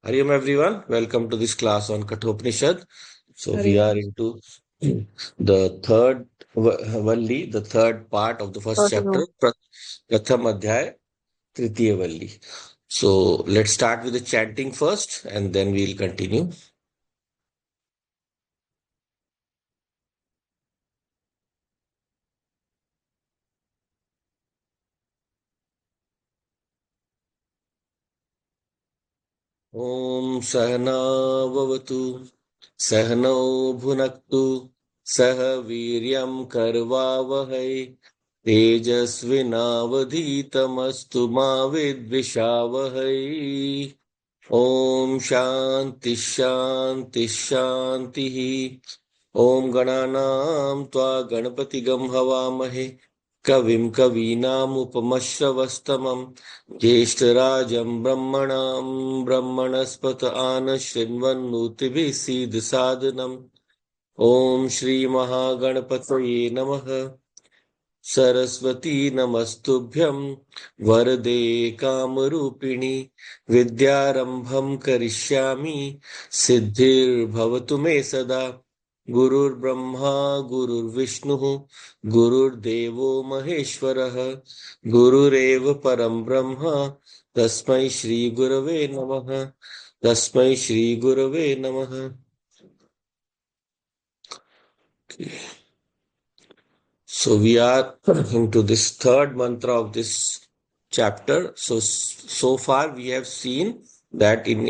Hariom everyone, welcome to this class on Kathopnishad. So we Hare are into the third Valli, the third part of the first chapter, Krishna. Pratham Adhyay, Tritiya Valli. So let's start with the chanting first and then we'll continue. Om Sahana Vavatu Sahano Bhunaktu Sah Viryam Karvavahai Tejasvinavadhitamastu Ma Vidvishavahai Om Shanti Shanti Shanti Om Gananam Tva Ganapati Gam Havamahe Kavim Kavinam Upamashravastamam Jeshtarajam Brahmanam Brahmanaspata Anashrinvannuti Siddh Sadhanam Om Shri Mahaganapataye Namaha Saraswati नमस्तुभ्यं वरदे कामरूपिणि विद्यारंभं करिष्यामि सिद्धिर्भवतु मे सदा गुरुर्ब्रह्मा गुरुर्विष्णुः गुरुर्देवो महेश्वरः गुरुरेव परं ब्रह्म तस्मै श्री गुरवे नमः तस्मै श्री गुरवे नमः So we are into this third mantra of this chapter. So far we have seen that in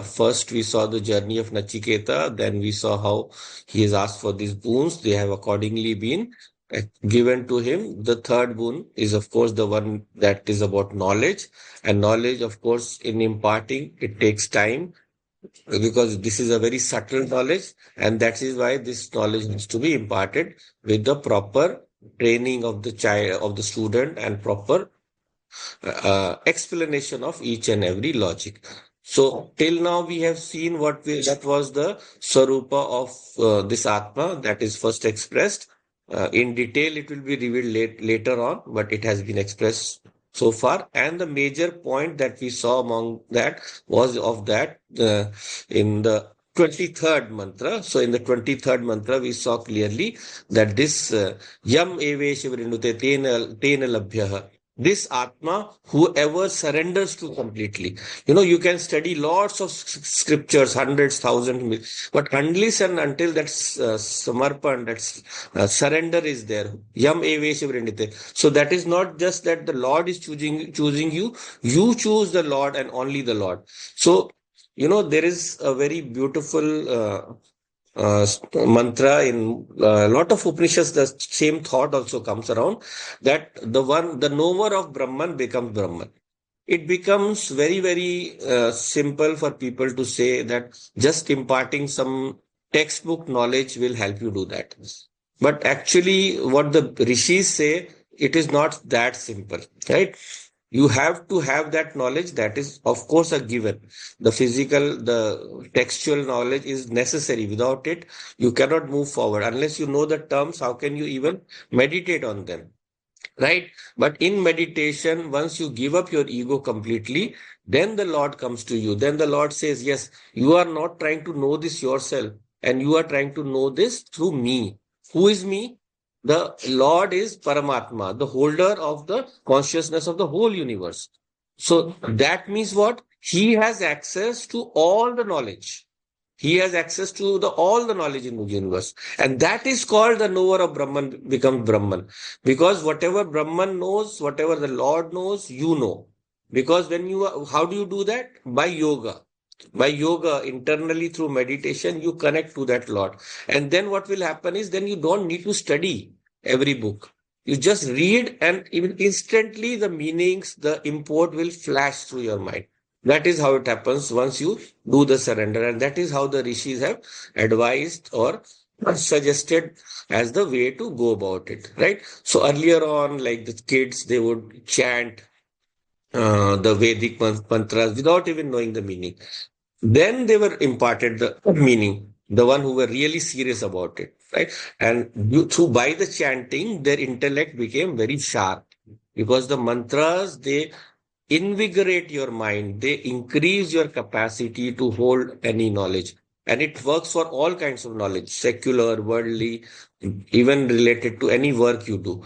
first we saw the journey of Nachiketa, then we saw how he has asked for these boons. They have accordingly been given to him. The third boon is of course the one that is about knowledge, and knowledge of course in imparting it takes time because this is a very subtle knowledge, and that is why this knowledge needs to be imparted with the proper training of the child of the student and proper explanation of each and every logic. So till now we have seen that was the swarupa of this atma that is first expressed. In detail, it will be revealed later on, but it has been expressed so far. And the major point that we saw among that was of that in the 23rd mantra. So in the 23rd mantra, we saw clearly that this yam evesha vrinute tena labhyah, this Atma, whoever surrenders to completely. You can study lots of scriptures, hundreds, thousands, but unless and until that samarpan, that surrender is there, yam evesha vrindite. So that is not just that the Lord is choosing you, you choose the Lord and only the Lord. So, there is a very beautiful mantra in a lot of Upanishads. The same thought also comes around that the knower of Brahman becomes Brahman. It becomes very, very simple for people to say that just imparting some textbook knowledge will help you do that. But actually, what the rishis say, it is not that simple, right? You have to have that knowledge. That is, of course, a given. The textual knowledge is necessary. Without it, you cannot move forward. Unless you know the terms, how can you even meditate on them? Right? But in meditation, once you give up your ego completely, then the Lord comes to you. Then the Lord says, yes, you are not trying to know this yourself, and you are trying to know this through me. Who is me? The Lord is Paramatma, the holder of the consciousness of the whole universe. So that means what? He has access to all the knowledge. He has access to all the knowledge in the universe. And that is called the knower of Brahman becomes Brahman. Because whatever Brahman knows, whatever the Lord knows, you know. Because how do you do that? By yoga. By yoga, internally through meditation, you connect to that Lord. And then what will happen is then you don't need to study every book. You just read, and even instantly the meanings, the import will flash through your mind. That is how it happens once you do the surrender. And that is how the rishis have advised or suggested as the way to go about it, right? So earlier on, like the kids, they would chant the Vedic mantras without even knowing the meaning. Then they were imparted the meaning, the one who were really serious about it, right? And through by the chanting, their intellect became very sharp because the mantras, they invigorate your mind. They increase your capacity to hold any knowledge. And it works for all kinds of knowledge, secular, worldly, even related to any work you do.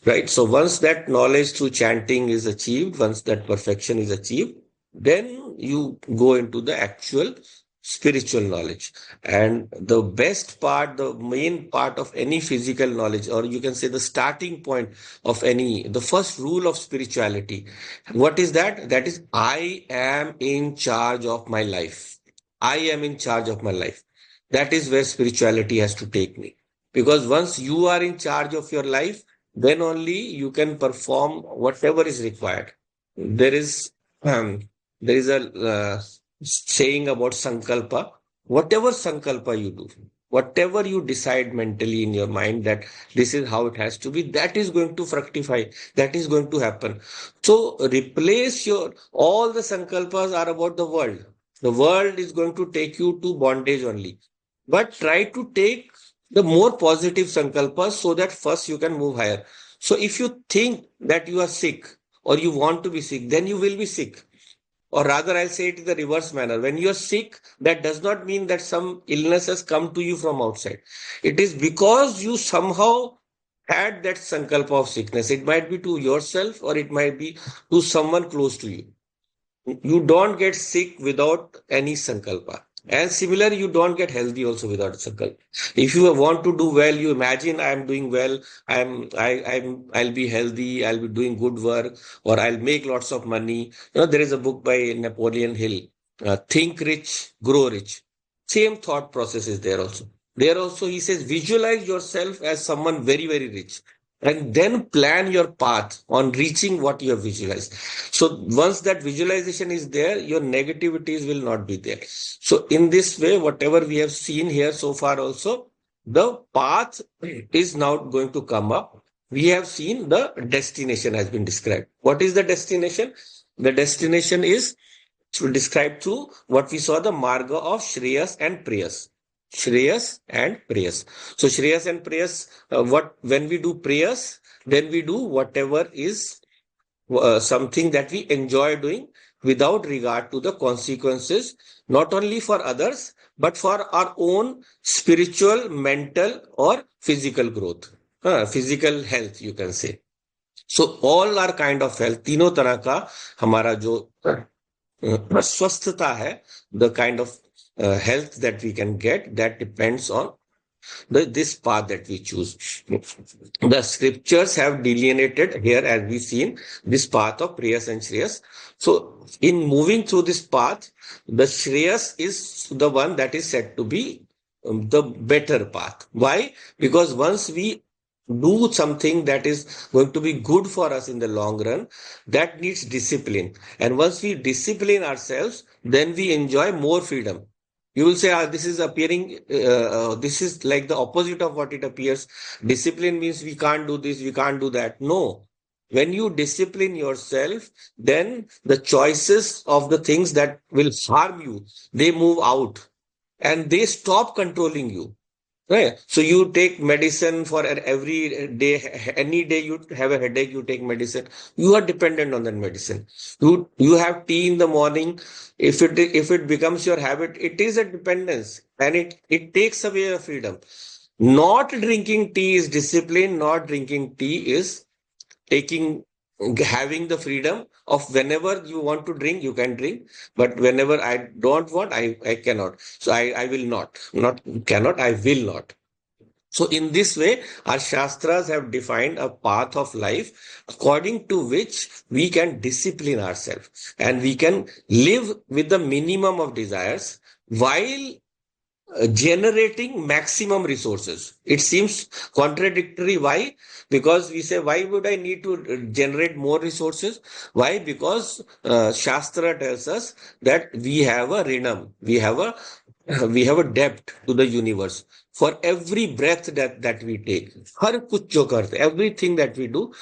Right. So once that knowledge through chanting is achieved, once that perfection is achieved, then you go into the actual spiritual knowledge. And the best part, the main part of any physical knowledge, or you can say the starting point of any, the first rule of spirituality, what is that? That is, I am in charge of my life. I am in charge of my life. That is where spirituality has to take me. Because once you are in charge of your life, then only you can perform whatever is required. There is um, there is a saying about sankalpa. Whatever sankalpa you do, whatever you decide mentally in your mind that this is how it has to be, that is going to fructify, that is going to happen. So replace your, all the sankalpas are about the world. The world is going to take you to bondage only. But try to take the more positive sankalpas so that first you can move higher. So if you think that you are sick or you want to be sick, then you will be sick. Or rather, I'll say it in the reverse manner. When you're sick, that does not mean that some illness has come to you from outside. It is because you somehow had that sankalpa of sickness. It might be to yourself or it might be to someone close to you. You don't get sick without any sankalpa. And similar, you don't get healthy also without sankalpa. If you want to do well, you imagine I'm doing well, I'll be healthy, I'll be doing good work, or I'll make lots of money. There is a book by Napoleon Hill, Think Rich, Grow Rich. Same thought process is there also. There also, he says, visualize yourself as someone very, very rich and then plan your path on reaching what you have visualized. So once that visualization is there, your negativities will not be there. So in this way, whatever we have seen here so far also, the path is now going to come up. We have seen the destination has been described. What is the destination? The destination is described through what we saw, the marga of Shreyas and Preyas. Shreyas and Preyas. So Shreyas and Preyas, what when we do Preyas, then we do whatever is something that we enjoy doing without regard to the consequences, not only for others, but for our own spiritual, mental, or physical growth, physical health, you can say. So all our kind of health, तीनों तरह का हमारा जो स्वस्थता है, the kind of health that we can get, that depends on this path that we choose. The scriptures have delineated here, as we've seen, this path of Preyas and Shreyas. So in moving through this path, the Shreyas is the one that is said to be the better path. Why? Because once we do something that is going to be good for us in the long run, that needs discipline. And once we discipline ourselves, then we enjoy more freedom. You will say, this is appearing, this is like the opposite of what it appears. Discipline means we can't do this, we can't do that. No. When you discipline yourself, then the choices of the things that will harm you, they move out and they stop controlling you. Right. So you take medicine for every day, any day you have a headache, you take medicine. You are dependent on that medicine. You have tea in the morning. If it becomes your habit, it is a dependence and it takes away your freedom. Not drinking tea is discipline. Not drinking tea is taking having the freedom of whenever you want to drink, you can drink. But whenever I don't want, I cannot. So I will not cannot, I will not. So in this way, our Shastras have defined a path of life according to which we can discipline ourselves and we can live with the minimum of desires while generating maximum resources. It seems contradictory. Why? Because we say, why would I need to generate more resources? Why? Because Shastra tells us that we have a rinam, we have a debt to the universe. For every breath that we take, har kuch jo karte, everything that we do,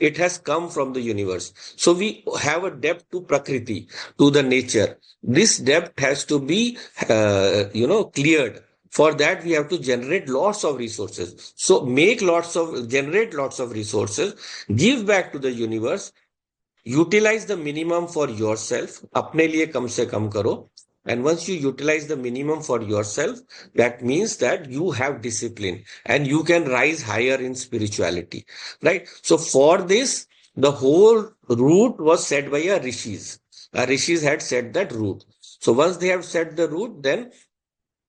it has come from the universe. So we have a debt to Prakriti, to the nature. This debt has to be, cleared. For that, we have to generate lots of resources. So generate lots of resources, give back to the universe, utilize the minimum for yourself. अपने लिए कम से कम करो. And once you utilize the minimum for yourself, that means that you have discipline and you can rise higher in spirituality, right? So for this, the whole route was set by a rishis. Rishis had set that route. So once they have set the route, then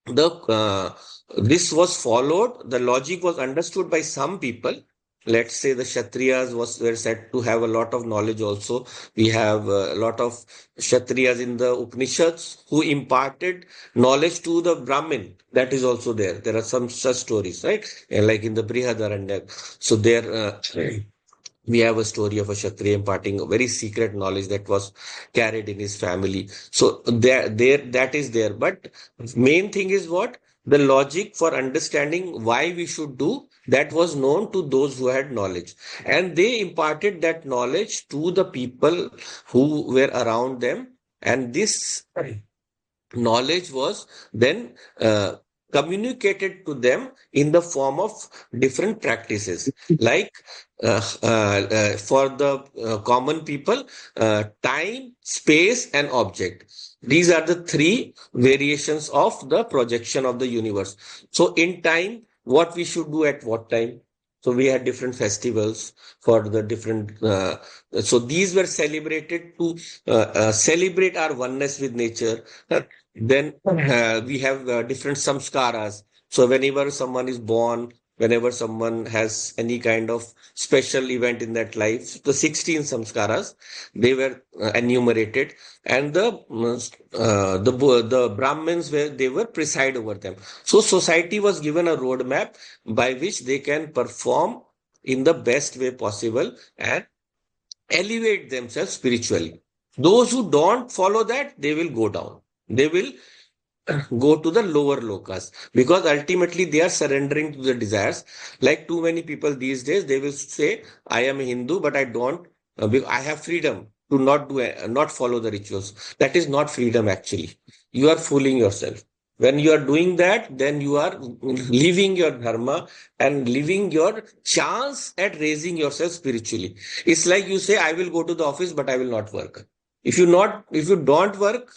the this was followed. The logic was understood by some people. Let's say the Kshatriyas were said to have a lot of knowledge also. We have a lot of Kshatriyas in the Upanishads who imparted knowledge to the Brahmin. That is also there. There are some such stories, right? Like in the Brihadaranyaka. So there, we have a story of a Kshatriya imparting a very secret knowledge that was carried in his family. So that is there. But main thing is what? The logic for understanding why we should do that was known to those who had knowledge. And they imparted that knowledge to the people who were around them. And this knowledge was then communicated to them in the form of different practices like for the common people, time, space and object. These are the three variations of the projection of the universe. So in time, what we should do at what time. So we had different festivals for the different so these were celebrated to celebrate our oneness with nature. Then we have different samskaras. So whenever someone is born, whenever someone has any kind of special event in that life, the 16 samskaras, they were enumerated, and the Brahmins were they were preside over them. So society was given a roadmap by which they can perform in the best way possible and elevate themselves spiritually. Those who don't follow that, they will go down. They will go to the lower lokas because ultimately they are surrendering to the desires. Like too many people these days, they will say, I am a Hindu, but I don't, I have freedom to not do, not follow the rituals. That is not freedom actually. You are fooling yourself. When you are doing that, then you are leaving your dharma and leaving your chance at raising yourself spiritually. It's like you say, I will go to the office, but I will not work. If you don't work,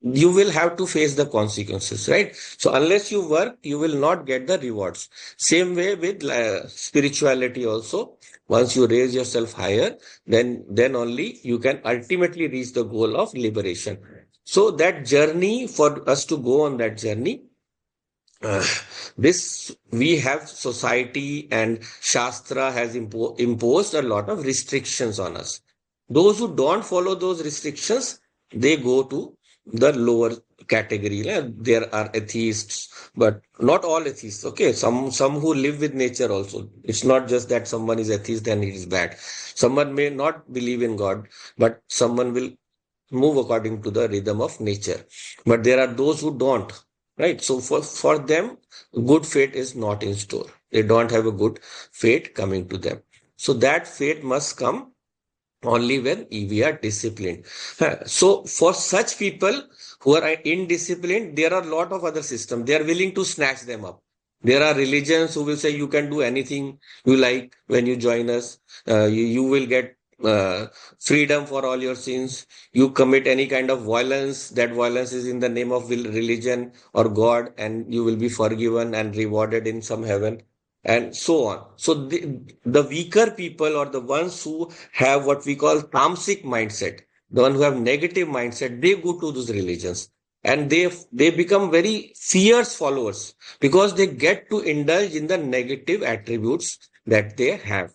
you will have to face the consequences, right? So unless you work, you will not get the rewards. Same way with spirituality also. Once you raise yourself higher, then only you can ultimately reach the goal of liberation. So that journey, for us to go on that journey, uh, this we have society and Shastra has imposed a lot of restrictions on us. Those who don't follow those restrictions, they go to the lower category. There are atheists, but not all atheists. Okay, some who live with nature also. It's not just that someone is atheist, then it is bad. Someone may not believe in God, but someone will move according to the rhythm of nature. But there are those who don't, right? So for them, good fate is not in store. They don't have a good fate coming to them. So that fate must come only when we are disciplined. So for such people who are indisciplined, there are a lot of other systems. They are willing to snatch them up. There are religions who will say you can do anything you like when you join us. You will get freedom for all your sins. You commit any kind of violence, that violence is in the name of religion or God, and you will be forgiven and rewarded in some heaven, and so on. So the weaker people or the ones who have what we call tamasic mindset, the one who have negative mindset, they go to those religions and they become very fierce followers because they get to indulge in the negative attributes that they have.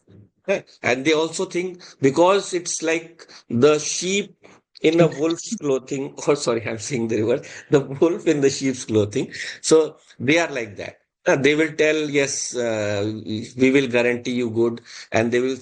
And they also think because it's like the sheep in a wolf's clothing, or sorry, I'm saying the reverse, the wolf in the sheep's clothing. So they are like that. They will tell, yes, we will guarantee you good, and they will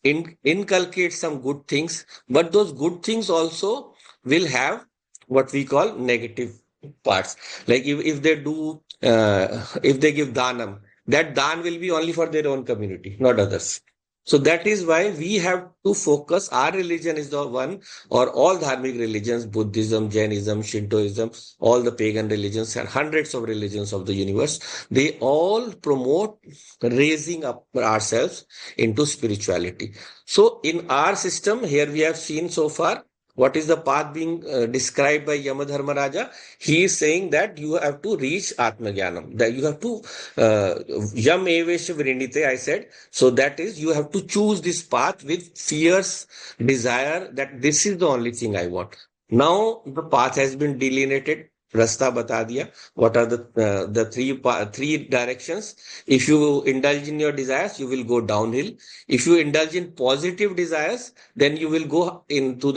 inculcate some good things. But those good things also will have what we call negative parts. Like if they do, if they give danam, that dan will be only for their own community, not others. So that is why we have to focus. Our religion is the one, or all dharmic religions, Buddhism, Jainism, Shintoism, all the pagan religions and hundreds of religions of the universe, they all promote raising up ourselves into spirituality. So in our system, here we have seen so far, what is the path being described by Yamadharmaraja? He is saying that you have to reach Atmagyanam, that you have to, Yam Evesha Vrinite, I said. So that is, you have to choose this path with fierce desire that this is the only thing I want. Now the path has been delineated. Rasta bata diya. What are the three directions? If you indulge in your desires, you will go downhill. If you indulge in positive desires, then you will go into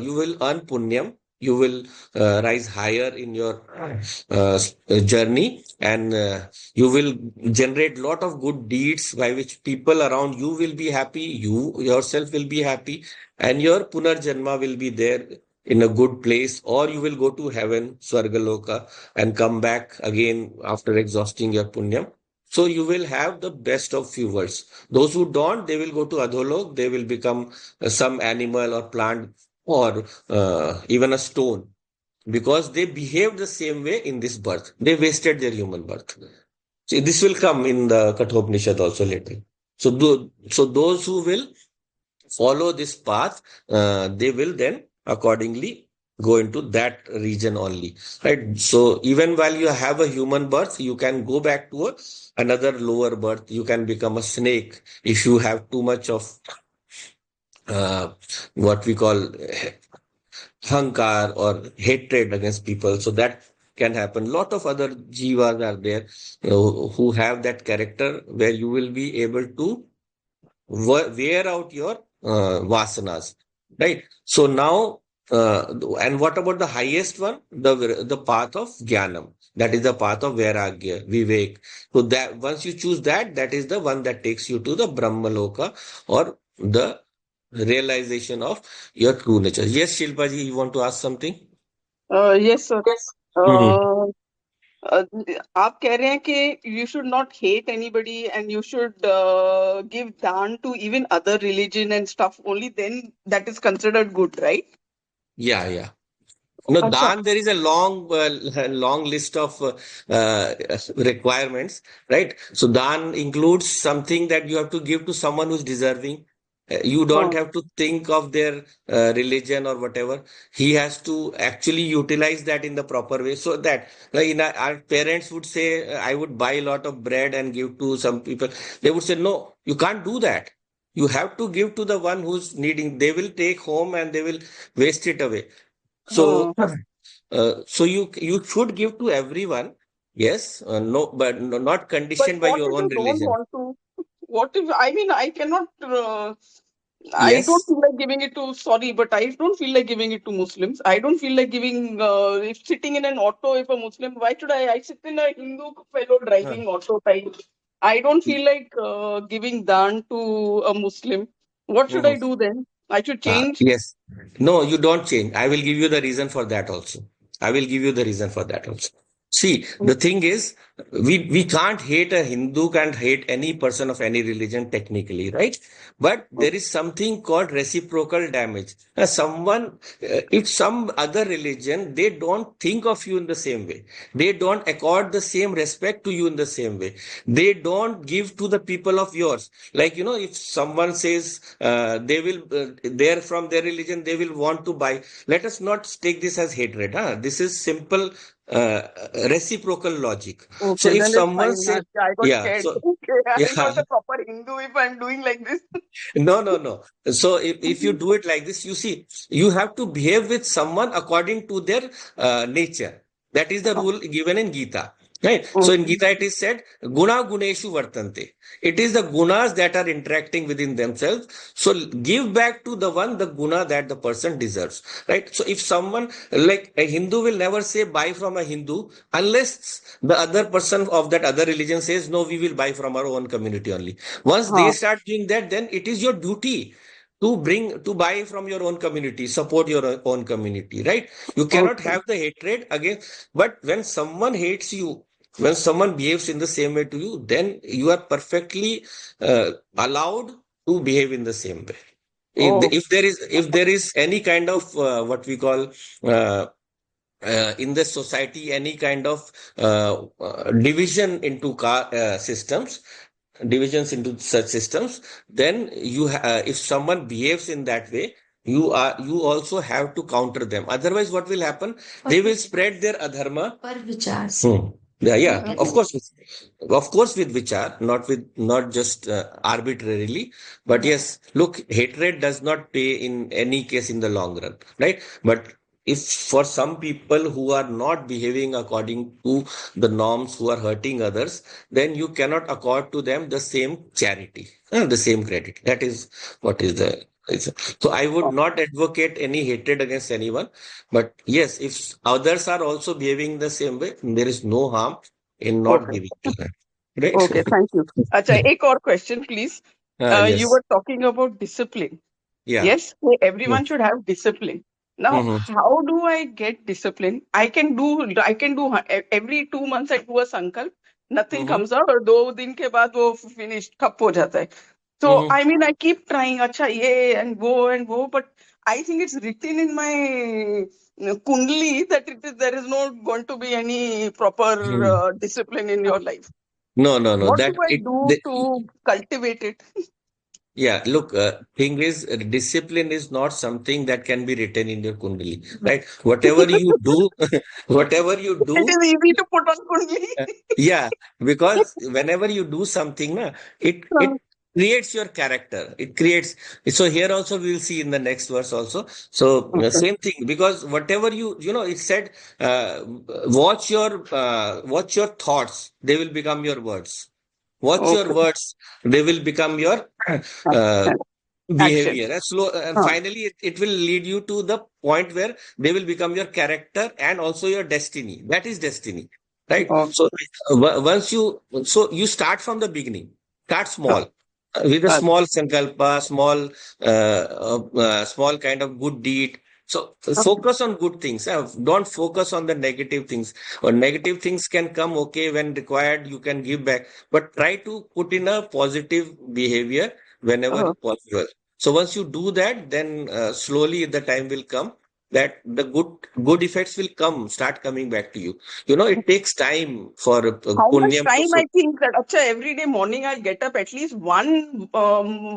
you will earn punyam. You will rise higher in your journey, and you will generate lot of good deeds by which people around you will be happy, you yourself will be happy, and your punarjanma will be there in a good place, or you will go to heaven, Swargaloka, and come back again after exhausting your punyam. So you will have the best of few worlds. Those who don't, they will go to Adholok, they will become some animal or plant, or even a stone, because they behaved the same way in this birth. They wasted their human birth. See, this will come in the Kathopnishad also later. So those who will follow this path, they will then accordingly go into that region only, right? So even while you have a human birth, you can go back to another lower birth. You can become a snake if you have too much of uh, what we call hankar or hatred against people. So that can happen. Lot of other jivas are there, who have that character where you will be able to wear out your vasanas, right? So now, and what about the highest one? The path of jnanam. That is the path of vairagya, vivek. So that once you choose that, that is the one that takes you to the Brahmaloka, or the realization of your true nature. Yes, Shilpaji, you want to ask something? Yes, sir. Yes. Mhm. Uh, uh, आप कह रहे हैं कि you should not hate anybody and you should give दान to even other religion and stuff. Only then that is considered good, right? Yeah, yeah. No, अच्छा. Dan, there is a long list of requirements, right? So Dan includes something that you have to give to someone who's deserving. You don't हाँ. have to think of their religion or whatever. He has to actually utilize that in the proper way. So that, like, our parents would say, I would buy a lot of bread and give to some people. They would say, no, you can't do that. You have to give to the one who's needing. They will take home and they will waste it away. So, हाँ. so you should give to everyone, yes, no, but not But conditioned by what your if own you don't religion. want to? What if, I mean, I cannot, I don't Yes. feel like giving it to, sorry, but I don't feel like giving it to Muslims. I don't feel like giving, if sitting in an auto, if a Muslim, why should I sit in a Hindu fellow Huh. driving auto type? I don't feel like giving dan to a Muslim. What should I Mhm. do then? I should change. Yes. No, you don't change. I will give you the reason for that also. I will give you the reason for that also. See, the thing is, we can't hate a Hindu, can't hate any person of any religion technically, right? But there is something called reciprocal damage. If some other religion, they don't think of you in the same way. They don't accord the same respect to you in the same way. They don't give to the people of yours. Like, if someone says they're from their religion, they will want to buy. Let us not take this as hatred. Huh? This is simple uh, reciprocal logic. So Okay, if then it's someone fine. say, I got yeah, scared. so Okay, I'm yeah, not a proper Hindu if I'm doing like this. no, no, no. So if you do it like this, you see, you have to behave with someone according to their nature. That is the rule given in Gita. Right. So in Okay. Gita it is said, Guna Guneshu Vartante. It is the gunas that are interacting within themselves. So give back to the one the guna that the person deserves. Right. So if someone, like a Hindu, will never say buy from a Hindu unless the other person of that other religion says no, we will buy from our own community only. Once they हाँ. start doing that, then it is your duty to buy from your own community, support your own community, right? You cannot Okay. have the hatred against, but when someone hates you, when someone behaves in the same way to you, then you are perfectly allowed to behave in the same way. Oh, If there is any kind of what we call uh, in the society, any kind of division into systems, divisions into such systems, then if someone behaves in that way, you also have to counter them. Otherwise, what will happen? They will spread their adharma. पर विचार से. Yeah, yeah, of course, with vichar, not just arbitrarily, but yes, look, hatred does not pay in any case in the long run, right? But if for some people who are not behaving according to the norms, who are hurting others, then you cannot accord to them the same charity, the same credit. That is what is the. So I would oh, not advocate any hatred against anyone, but yes, if others are also behaving the same way, there is no harm in not okay. giving to them, right? Okay, thank you. अच्छा, एक और question, please. You Yes, were talking about discipline. yeah. Yes, everyone should have discipline. Now, Mm-hmm. how do I get discipline? I can do every 2 months I do a sankalp, nothing Mm-hmm. comes out, और 2 दिन के बाद वो finished ठप हो जाता है. So Mm-hmm. I mean I keep trying, अच्छा ये and वो, but I think it's written in my kundli that there is not going to be any proper Mm-hmm. discipline in your life. No, no, no. What do That I it. do to cultivate it? Yeah, look, thing is, discipline is not something that can be written in your kundali, right? Whatever you do, whatever you It do, is easy to put on kundli. uh, yeah, because whenever you do something, na, it creates your character. It creates. So here also we will see in the next verse also. So Okay. same thing, because whatever it said, watch your thoughts. They will become your words. Watch your Okay. words. They will become your uh, Action. behavior. And Huh. finally, it will lead you to the point where they will become your character and also your destiny. That is destiny, right? Okay. So you start from the beginning. Start Huh. small. With a Uh, small sankalpa, small kind of good deed. So focus on good things. Don't focus on the negative things. Or negative things can come, okay, when required, you can give back. But try to put in a positive behavior whenever uh, possible. So once you do that, then slowly the time will come that the good effects will start coming back to you. It takes time for how much punyam to time I think that acha, every day morning I'll get up at least one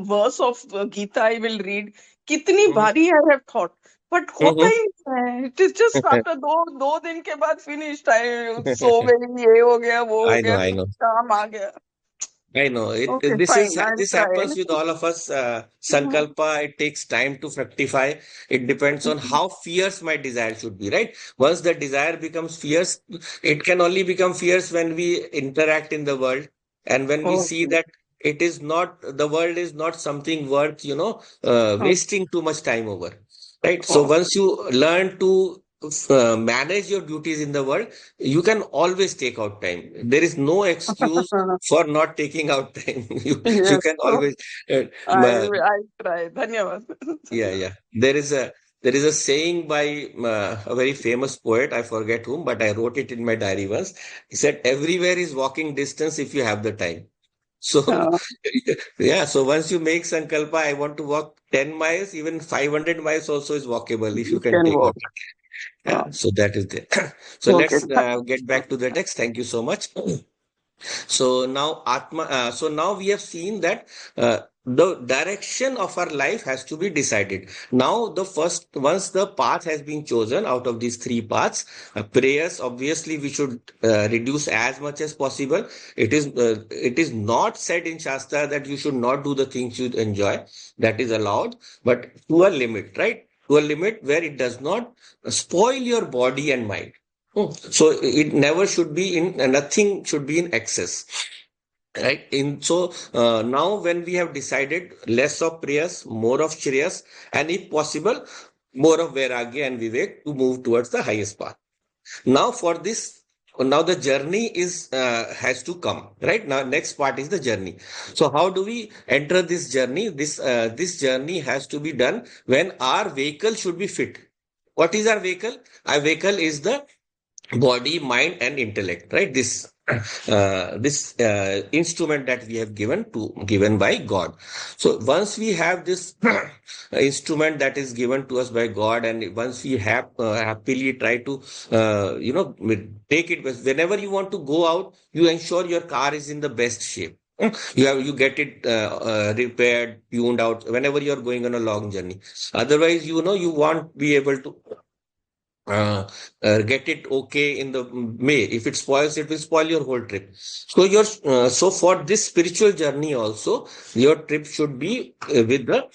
verse of Gita I will read. कितनी Mhm. बारी I have thought, but होता Mhm. ही नहीं है. It is just after दो दिन के बाद finished. I सो गई, ये हो गया, वो हो I know, गया, I कुछ know. काम आ गया. I know Okay, this is fine. I'll this try. happens with all of us. Sankalpa, it takes time to fructify. It depends on how fierce my desire should be, right? Once the desire becomes fierce, it can only become fierce when we interact in the world and when we see Okay. that the world is not something worth, wasting too much time over, right? So Oh. once you learn to manage your duties in the world, you can always take out time. There is no excuse for not taking out time. You Yes. can So always uh, uh, I'll try. धन्यवाद. yeah, yeah. There is a saying by a very famous poet. I forget whom, but I wrote it in my diary once. He said, "Everywhere is walking distance if you have the time." So Uh, yeah. So once you make sankalpa, I want to walk 10 miles, even 500 miles also is walkable if you can can take out. work. Yeah. Uh, So that is there. So okay. let's get back to the text. Thank you so much. So now we have seen that the direction of our life has to be decided. Now, once the path has been chosen out of these three paths, prayers, obviously, we should reduce as much as possible. It is not said in Shastra that you should not do the things you enjoy. That is allowed, but to a limit, right? To a limit where it does not spoil your body and mind. So it never should be nothing should be in excess, right? Now when we have decided less of prayers, more of shreyas, and if possible, more of vairagya and vivek to move towards the highest path. Now for this, now the journey is has to come, right? Now next part is the journey. So how do we enter this journey? This journey has to be done when our vehicle should be fit. What is our vehicle? Our vehicle is the body, mind, and intellect, right? This. this instrument that we have given by God. So once we have this instrument that is given to us by God, and once we have happily try to take it whenever you want to go out, you ensure your car is in the best shape. You get it repaired, tuned out whenever you are going on a long journey. Otherwise, you won't be able to uh, get it okay in the May. If it spoils, it will spoil your whole trip. So for this spiritual journey also, your trip should be with the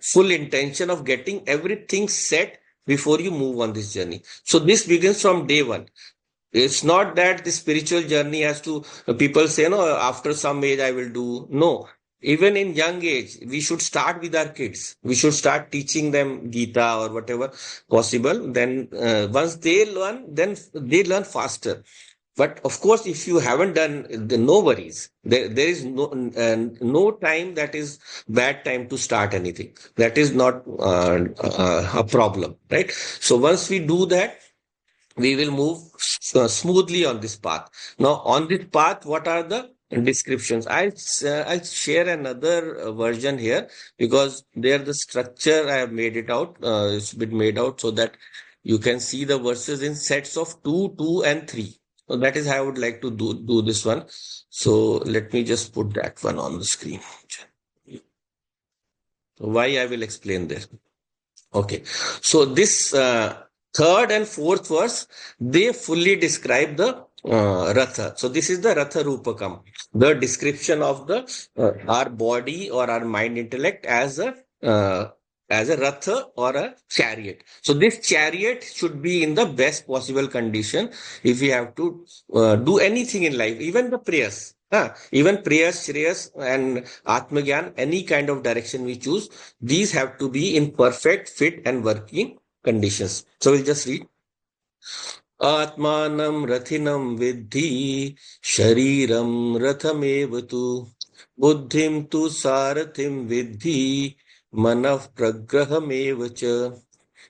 full intention of getting everything set before you move on this journey. So this begins from day one. It's not that the spiritual journey has to, people say, no, after some age I will do. No, even in young age, we should start with our kids. We should start teaching them Gita or whatever possible. Then once they learn, then they learn faster. But of course, if you haven't done, no worries. There is no time that is bad time to start anything. That is not a problem, right? So once we do that, we will move smoothly on this path. Now, on this path, what are the descriptions? I'll share another version here, because there the structure I have made it out. It's been made out so that you can see the verses in sets of 2, 2, and 3. So that is how I would like to do this one. So let me just put that one on the screen. Why I will explain this. Okay, so this third and fourth verse, they fully describe the Ratha. So this is the Ratha Rupakam, the description of the our body or our mind intellect as a Ratha or a chariot. So this chariot should be in the best possible condition if we have to do anything in life, even the prayers. Even prayers, Shreyas, and Atmagyan, any kind of direction we choose, these have to be in perfect, fit, and working conditions. So we'll just read. Atmanam rathinam vidhi, shariram rathamev tu, buddhim tu sarathim vidhi, manav pragrahamev cha,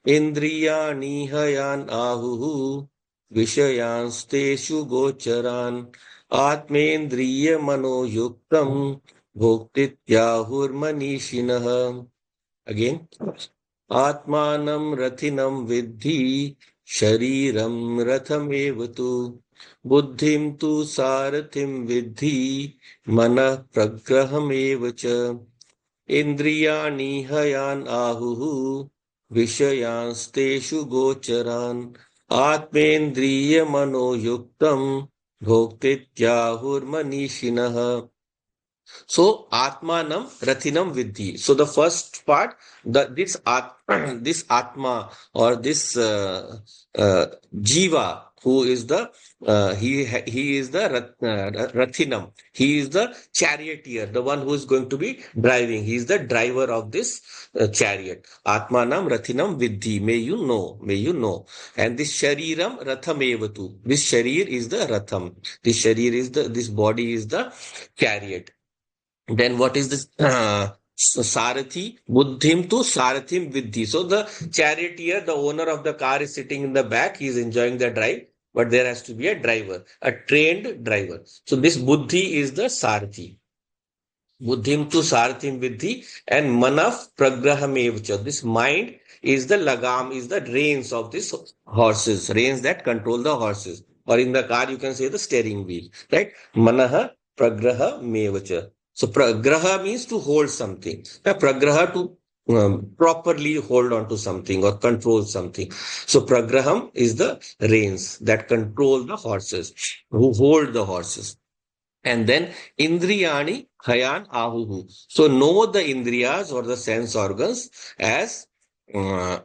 indriyani hayan ahuhu, vishayansteshu gocharan, atmendriya manoyuktam, bhoktityahurmanishinah. Again. Atmanam rathinam vidhi, shariram rathamev tu, buddhim tu sarathim vidhi, mana pragrahamev cha, indriyani hayan ahuhu, vishayansteshu gocharan, atmendriya manoyuktam, bhoktityahurmanishinah. So Atmanam Rathinam Vidhi. So the first part, this Atma or this Jiva, who is the he is the Rathinam. He is the charioteer, the one who is going to be driving. He is the driver of this chariot. Atmanam Rathinam Vidhi. May you know. May you know. And this Shariram Rathamevatu. This Sharir is the Ratham. This Sharir is this body is the chariot. Then what is this? Sarathi, Buddhim to Sarathim Vidhi. So the charioteer, the owner of the car, is sitting in the back. He is enjoying the drive, but there has to be a driver, a trained driver. So this Buddhi is the Sarathi. Buddhim to Sarathim Vidhi, and Manav Pragrahamevcha. This mind is the lagam, is the reins of these horses, reins that control the horses. Or in the car, you can say the steering wheel, right? Manaha Pragraha Mevacha. So pragraha means to hold something. Pragraha to properly hold on to something or control something. So pragraham is the reins that control the horses, who hold the horses. And then Indriyani Hayan Ahuhu. So know the Indriyas or the sense organs as uh,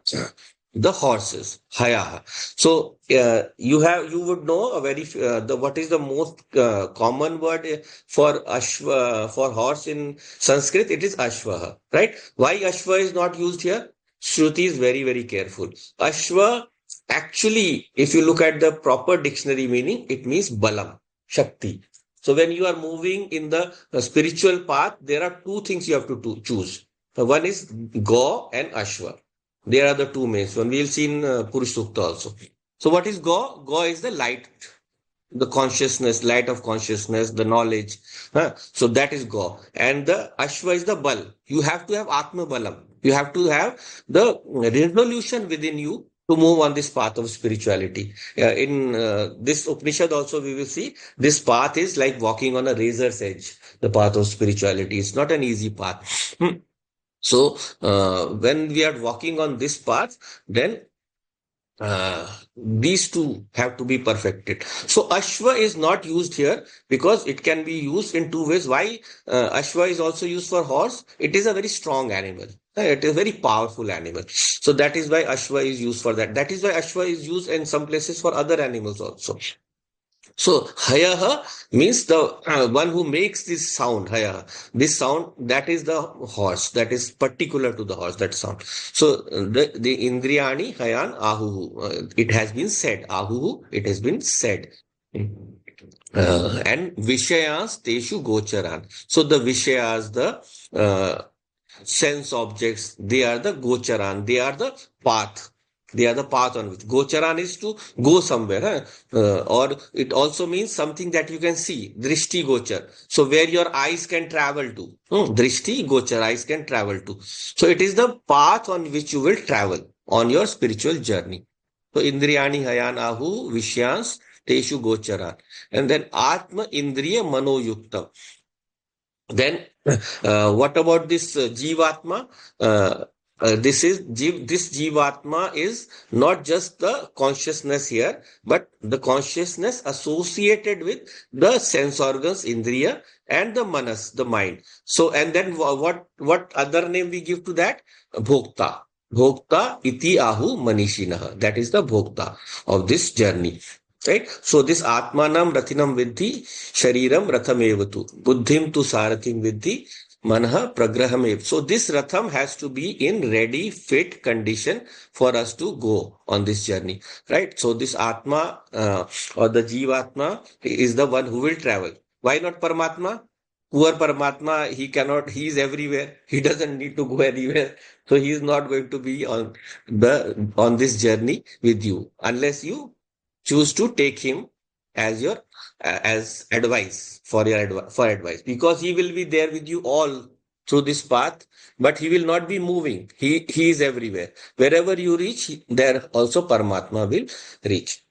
the horses, Hayaha. So you would know a very what is the most common word for Ashva for horse in Sanskrit? It is Ashvaha, right? Why Ashva is not used here? Shruti is very, very careful. Ashva, actually, if you look at the proper dictionary meaning, it means Balam, Shakti. So when you are moving in the spiritual path, there are two things you have to choose. One is Go and Ashwa. There are the two mains. One we'll see in Purush Sukta also. So what is Go? Go is the light. the consciousness, light of consciousness, the knowledge. So that is Go. And the Ashva is the Bal. You have to have Atma Balam. You have to have the resolution within you to move on this path of spirituality. In this Upanishad also we will see this path is like walking on a razor's edge, the path of spirituality. It's not an easy path. So when we are walking on this path, then these two have to be perfected. So Ashwa is not used here because it can be used in two ways. Why Ashwa is also used for horse? It is a very strong animal. It is a very powerful animal. So that is why Ashwa is used for that. That is why Ashwa is used in some places for other animals also. So hayaha means the one who makes this sound, hayaha. This sound, that is the horse, that is particular to the horse, that sound. So the Indriyani hayan ahuhu. It has been said. Ahuhu, it has been said. And Vishayas Teshu Gocharan. So the Vishayas, the sense objects, they are the Gocharan, they are the path. They are the path on which Gocharan is to go somewhere, or it also means something that you can see. Drishti Gochar. So where your eyes can travel to. Drishti Gochar, eyes can travel to. So it is the path on which you will travel on your spiritual journey. So Indriyani Hayan Ahu Vishyans Teshu Gocharan. And then Atma Indriya Mano Yuktam. Then, what about this Jivatma? This Jivatma is not just the consciousness here, but the consciousness associated with the sense organs, Indriya, and the Manas, the mind. So, and then what other name we give to that? Bhokta. Bhokta iti ahu manishinaha. That is the Bhokta of this journey. Right? So this Atmanam Rathinam Vidhi Shariram Rathamevatu. Buddhim tu Sarathim Vidhi Manha Pragrahamev. So this Ratham has to be in ready, fit condition for us to go on this journey. Right? So this Atma or the Jivatma is the one who will travel. Why not Paramatma? Poor Paramatma, he is everywhere. He doesn't need to go anywhere. So he is not going to be on this journey with you unless you choose to take him as your as advice for advice, because he will be there with you all through this path, but he will not be moving. He is everywhere. Wherever you reach, there also Paramatma will reach.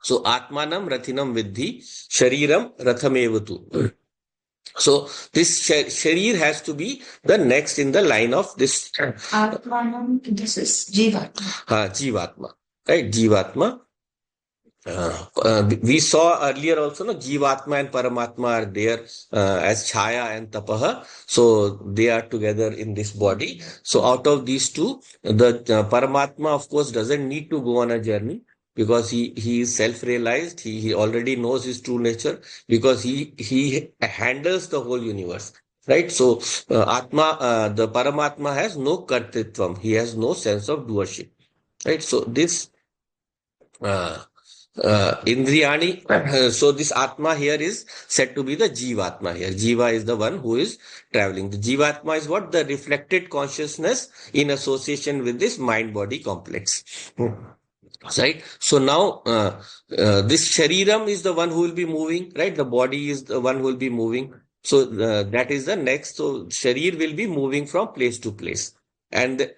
So Atmanam Rathinam Vidhi Shariram Rathamevatu. So this sharir has to be the next in the line of this Atmanam, this is Jivatma. Jivatma, right? Jivatma. We saw earlier also, no, Jivatma and Paramatma are there as Chaya and Tapaha. So they are together in this body. So out of these two, the Paramatma, of course, doesn't need to go on a journey because he is self-realized. He already knows his true nature because he handles the whole universe. Right? So the Paramatma has no kartritvam. He has no sense of doership. Right? So this Indriyani, so this Atma here is said to be the Jivatma here. Jiva is the one who is traveling. The Jivatma is what? The reflected consciousness in association with this mind-body complex. Right? So now, this Shariram is the one who will be moving, right? The body is the one who will be moving. So that is the next. So Sharir will be moving from place to place. And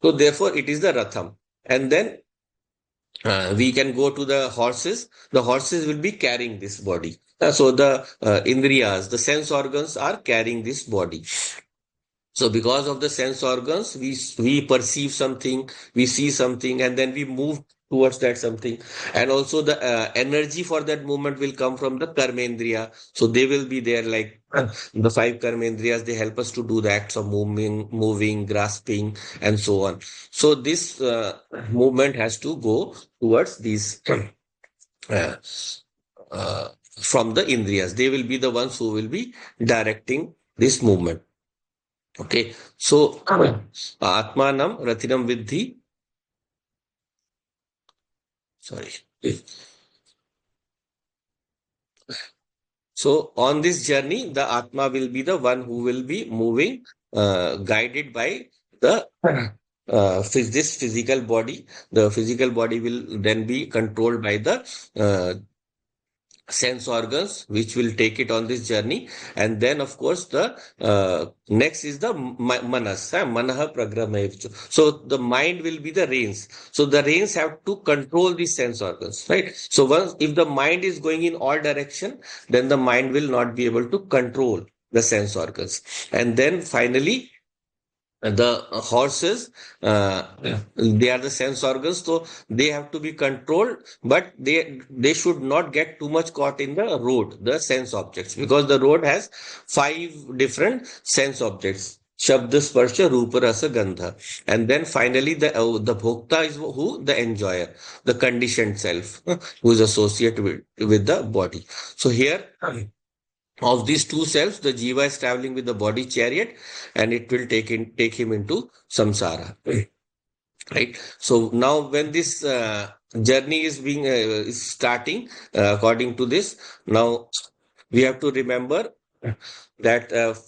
so therefore it is the Ratham. And then we can go to the horses. The horses will be carrying this body. So the Indriyas, the sense organs are carrying this body. So because of the sense organs, we perceive something, we see something, and then we move towards that something. And also the energy for that movement will come from the karmendriya. So they will be there, like the five karmendriyas, they help us to do the acts of moving, grasping, and so on. So this movement has to go towards these from the indriyas. They will be the ones who will be directing this movement. Okay, so Atmanam Rathinam Vidhi. Sorry. So on this journey, the Atma will be the one who will be moving, guided by the this physical body. The physical body will then be controlled by the sense organs which will take it on this journey, and then of course the next is the manas, manaha pragramayavchu. So the mind will be the reins. So the reins have to control the sense organs, right? So once if the mind is going in all direction, then the mind will not be able to control the sense organs. And then finally the horses, they are the sense organs, so they have to be controlled, but they should not get too much caught in the road, the sense objects, because the road has 5 different sense objects: shabda, sparsha, rupa, rasa, gandha. And then finally the bhokta is who? The enjoyer, the conditioned self, who is associated with the body. So here, of these two selves, the jiva is traveling with the body chariot, and it will take him into samsara. Right. So now, when this journey is starting, according to this, now we have to remember that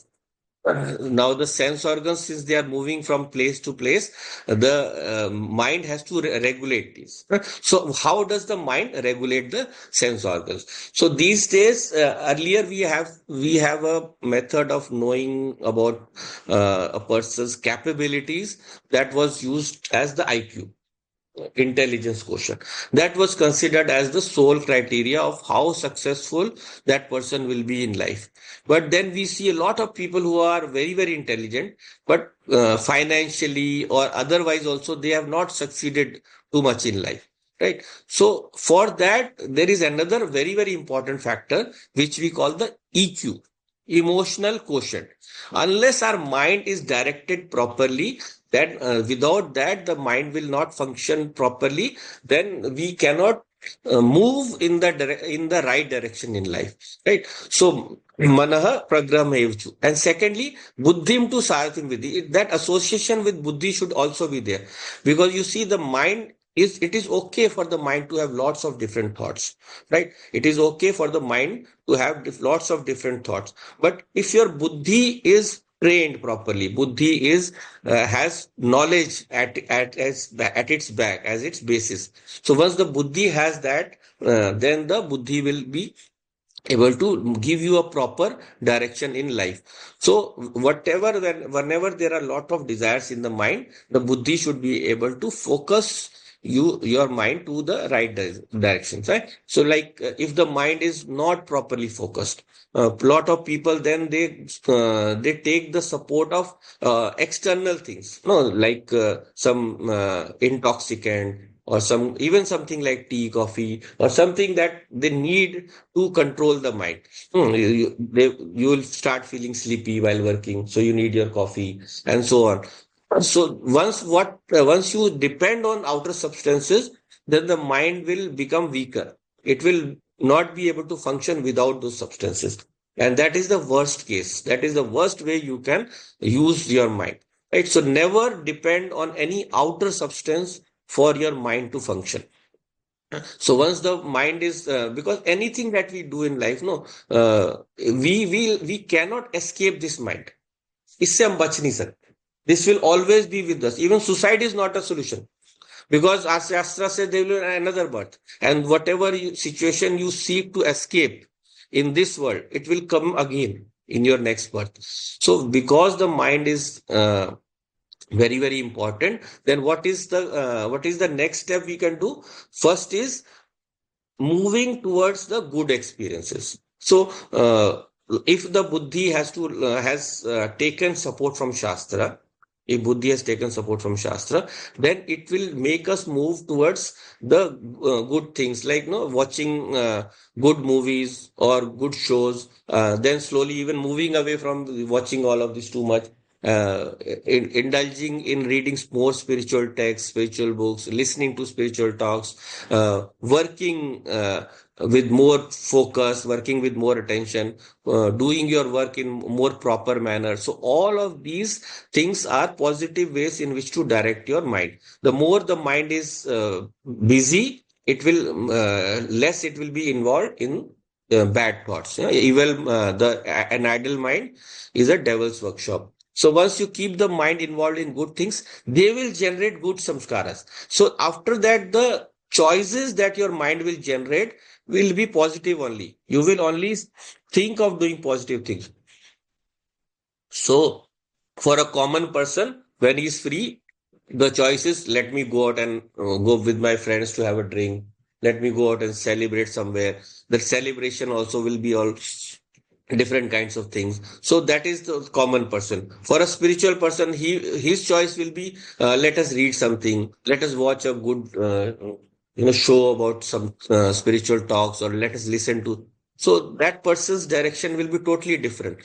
now the sense organs, since they are moving from place to place, the mind has to regulate these. So how does the mind regulate the sense organs? So these days, earlier we have a method of knowing about a person's capabilities that was used as the IQ, intelligence quotient. That was considered as the sole criteria of how successful that person will be in life. But then we see a lot of people who are very, very intelligent, but financially or otherwise also they have not succeeded too much in life. Right. So for that, there is another very, very important factor which we call the EQ, emotional quotient. Unless our mind is directed properly, that without that the mind will not function properly, then we cannot move in the right direction in life, right? So manaha pragramayavchu. And secondly, buddhim to sarathim vidhi. That association with buddhi should also be there, because you see, the mind is, it is okay for the mind to have lots of different thoughts, right? It is okay for the mind to have lots of different thoughts, but if your buddhi is trained properly, buddhi is has knowledge at its back, as its basis. So once the buddhi has that, then the buddhi will be able to give you a proper direction in life. So whenever there are a lot of desires in the mind, the buddhi should be able to focus your mind to the right directions, right? So like, if the mind is not properly focused, a lot of people, then they take the support of external things, no, like some intoxicant, or some, even something like tea, coffee, or something that they need to control the mind. You will start feeling sleepy while working, so you need your coffee, and so on. So once you depend on outer substances, then the mind will become weaker. It will not be able to function without those substances. And that is the worst case. That is the worst way you can use your mind. Right? So never depend on any outer substance for your mind to function. So once the mind is, because anything that we do in life, no, we cannot escape this mind. इससे हम बच नहीं सकते. This will always be with us. Even suicide is not a solution, because our Shastra says there will be another birth. And whatever situation you seek to escape in this world, it will come again in your next birth. So because the mind is very, very important, then what is the next step we can do? First is moving towards the good experiences. So if the buddhi has taken support from Shastra, if buddhi has taken support from Shastra, then it will make us move towards the good things, like, no, watching good movies or good shows, then slowly even moving away from watching all of this too much, indulging in reading more spiritual texts, spiritual books, listening to spiritual talks, working with more focus, working with more attention, doing your work in more proper manner. So all of these things are positive ways in which to direct your mind. The more the mind is busy, it will less it will be involved in bad thoughts. Evil, an idle mind is a devil's workshop. So once you keep the mind involved in good things, they will generate good samskaras. So after that, the choices that your mind will generate will be positive only. You will only think of doing positive things. So, for a common person, when he's free, the choice is let me go out and go with my friends to have a drink. Let me go out and celebrate somewhere. That celebration also will be all different kinds of things. So that is the common person. For a spiritual person, his choice will be let us read something, let us watch a good show about some spiritual talks, or let us listen to. So that person's direction will be totally different.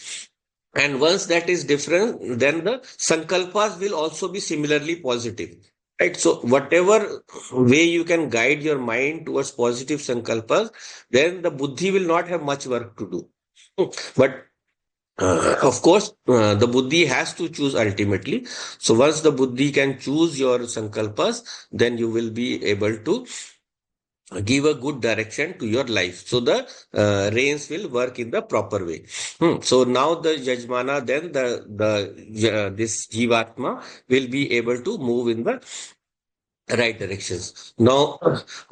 And once that is different, then the sankalpas will also be similarly positive. Right. So whatever way you can guide your mind towards positive sankalpas, then the buddhi will not have much work to do. But of course, the buddhi has to choose ultimately. So once the buddhi can choose your sankalpas, then you will be able to give a good direction to your life. So the reins will work in the proper way. So now the Yajmana, then this Jivatma will be able to move in the right directions. Now,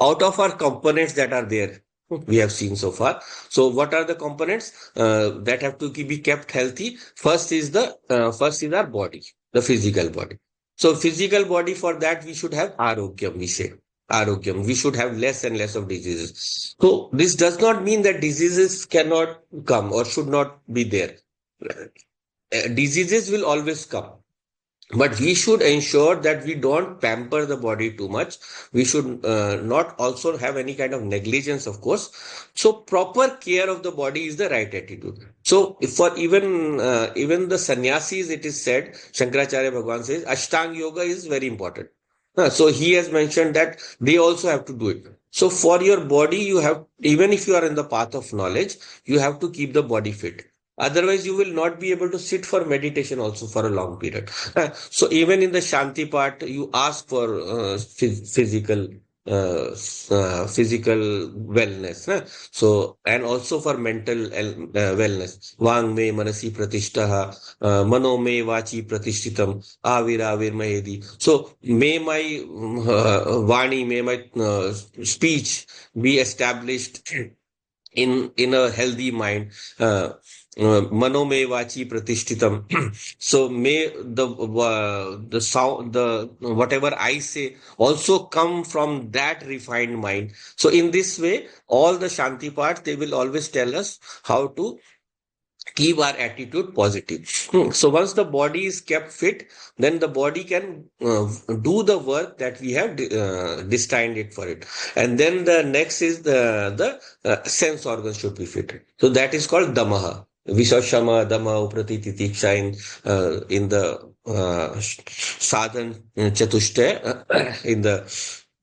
out of our components that are there, we have seen so far. So, what are the components that have to be kept healthy? First is our body, the physical body. So, physical body, for that we should have arogyam. We say arogyam. We should have less and less of diseases. So, this does not mean that diseases cannot come or should not be there. Diseases will always come, but we should ensure that we don't pamper the body too much. We should not also have any kind of negligence, of course. So proper care of the body is the right attitude. So if for even the sannyasis, it is said, Shankaracharya Bhagwan says Ashtang Yoga is very important. So he has mentioned that they also have to do it. So for your body, you have, even if you are in the path of knowledge, you have to keep the body fit. Otherwise, you will not be able to sit for meditation also for a long period. So even in the Shanti part, you ask for physical wellness. So, and also for mental wellness. Vang me manasi pratishtaha, mano me vachi pratishtitam, avir mahedi. So may my vani, may my speech be established in a healthy mind. Mano me vachi pratishtitam. So may the sound, the whatever I say also come from that refined mind. So in this way, all the Shanti parts, they will always tell us how to keep our attitude positive. So once the body is kept fit, then the body can do the work that we have destined it for it. And then the next is the sense organs should be fit. So that is called damaha. We saw shama, dama, uprati, titiksha in the sadhan chatushta, in the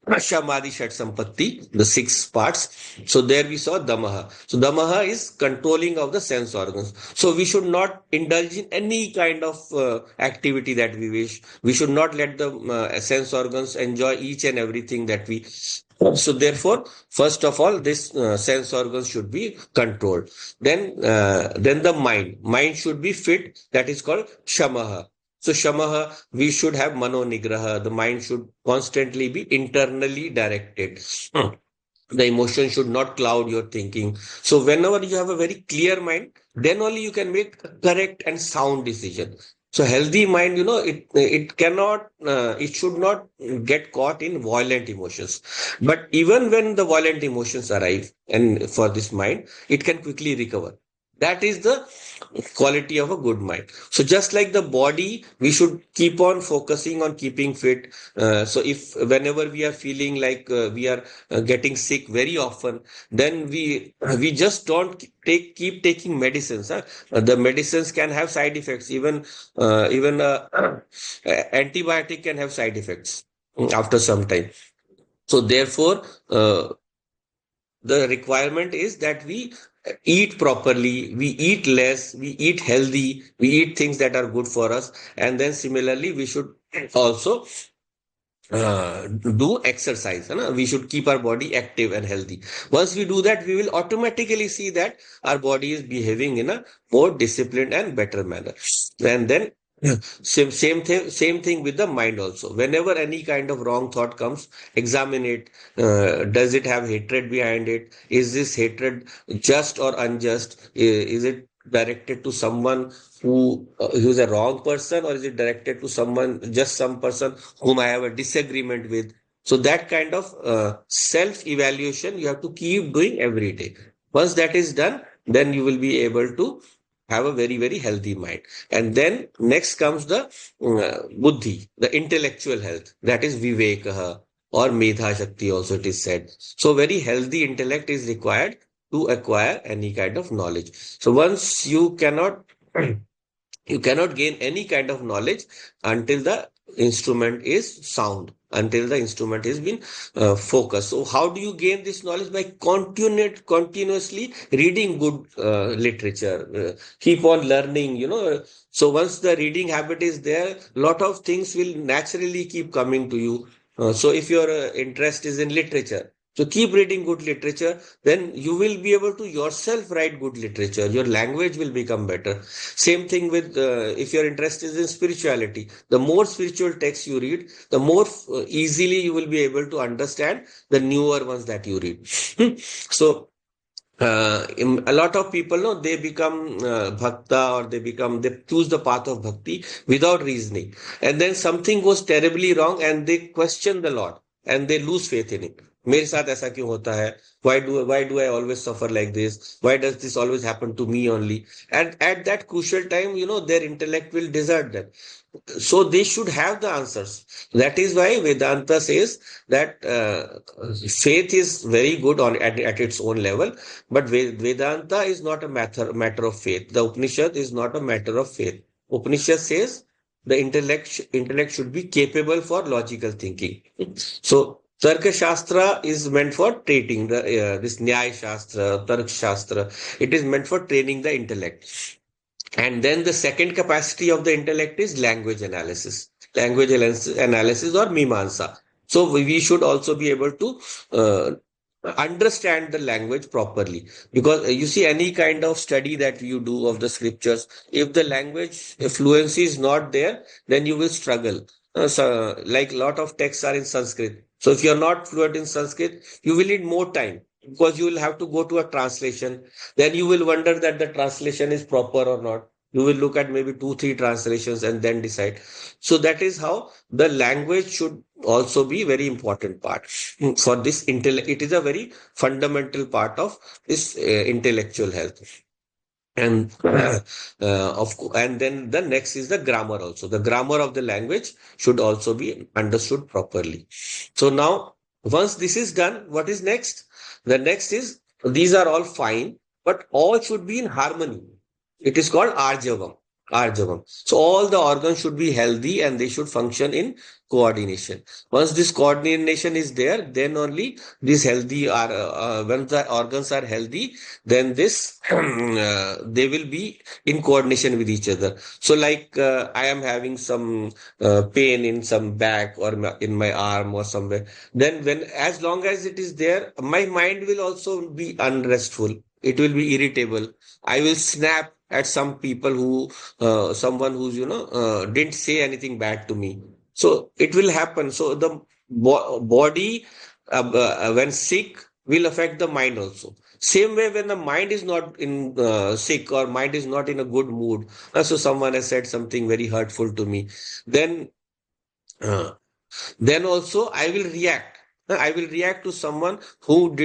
Shamadi Shat Sampatti, the 6 parts. So there we saw Damaha. So Damaha is controlling of the sense organs. So we should not indulge in any kind of activity that we wish. We should not let the sense organs enjoy each and everything that we. So therefore, first of all, this sense organs should be controlled. Then the mind. Mind should be fit. That is called Shamaha. So Shamaha, we should have mano nigraha. The mind should constantly be internally directed. The emotion should not cloud your thinking. So whenever you have a very clear mind, then only you can make a correct and sound decision. So healthy mind, it should not get caught in violent emotions. But even when the violent emotions arrive, and for this mind, it can quickly recover. That is the quality of a good mind. So just like the body, we should keep on focusing on keeping fit. So if whenever we are feeling like we are getting sick very often, then we just don't keep taking medicines. The medicines can have side effects. Even antibiotic can have side effects after some time. So therefore, the requirement is that we eat properly, we eat less, we eat healthy, we eat things that are good for us. And then similarly, we should also do exercise. We should keep our body active and healthy. Once we do that, we will automatically see that our body is behaving in a more disciplined and better manner. And then Same thing with the mind also. Whenever any kind of wrong thought comes, examine it. Does it have hatred behind it? Is this hatred just or unjust? Is it directed to someone who is a wrong person, or is it directed to someone, just some person whom I have a disagreement with? So that kind of self-evaluation you have to keep doing every day. Once that is done, then you will be able to have a very, very healthy mind. And then next comes the buddhi, the intellectual health. That is vivekaha or medha shakti also it is said. So very healthy intellect is required to acquire any kind of knowledge. So once you cannot gain any kind of knowledge until the instrument is sound, until the instrument has been focused. So how do you gain this knowledge? By continuously reading good literature, keep on learning, so once the reading habit is there, lot of things will naturally keep coming to you. So if your interest is in literature, so keep reading good literature, then you will be able to yourself write good literature. Your language will become better. Same thing with if your interest is in spirituality. The more spiritual texts you read, the more easily you will be able to understand the newer ones that you read. So a lot of people know they become bhakta, or they choose the path of bhakti without reasoning, and then something goes terribly wrong and they question the Lord and they lose faith in it. मेरे साथ ऐसा क्यों होता है? Why do I always suffer like this? Why does this always happen to me only? And at that crucial time, their intellect will desert them. So they should have the answers. That is why Vedanta says that faith is very good at its own level, but Vedanta is not a matter of faith. The Upanishad is not a matter of faith. Upanishad says the intellect should be capable for logical thinking. So Tarka Shastra is meant for training this Nyaya Shastra, Tark Shastra. It is meant for training the intellect. And then the second capacity of the intellect is language analysis or Mimamsa. So we should also be able to understand the language properly, because you see, any kind of study that you do of the scriptures, if the language fluency is not there, then you will struggle. So, like a lot of texts are in Sanskrit. So if you're not fluent in Sanskrit, you will need more time, because you will have to go to a translation. Then you will wonder that the translation is proper or not. You will look at maybe two, three translations and then decide. So that is how the language should also be very important part for this intellect. It is a very fundamental part of this intellectual health. And and then the next is the grammar also. The grammar of the language should also be understood properly. So now, once this is done, what is next? The next is, these are all fine, but all should be in harmony. It is called arjavam. Arjavam. So all the organs should be healthy and they should function in coordination. Once this coordination is there, then only these healthy are, when the organs are healthy, then this they will be in coordination with each other. So like I am having some pain in some back or in my arm or somewhere, then as long as it is there, my mind will also be unrestful. It will be irritable. I will snap at some people someone who's, didn't say anything bad to me. So it will happen. So the body, when sick, will affect the mind also. Same way, when the mind is not in sick, or mind is not in a good mood, so someone has said something very hurtful to me, then uh, then also I will react. I will react to someone who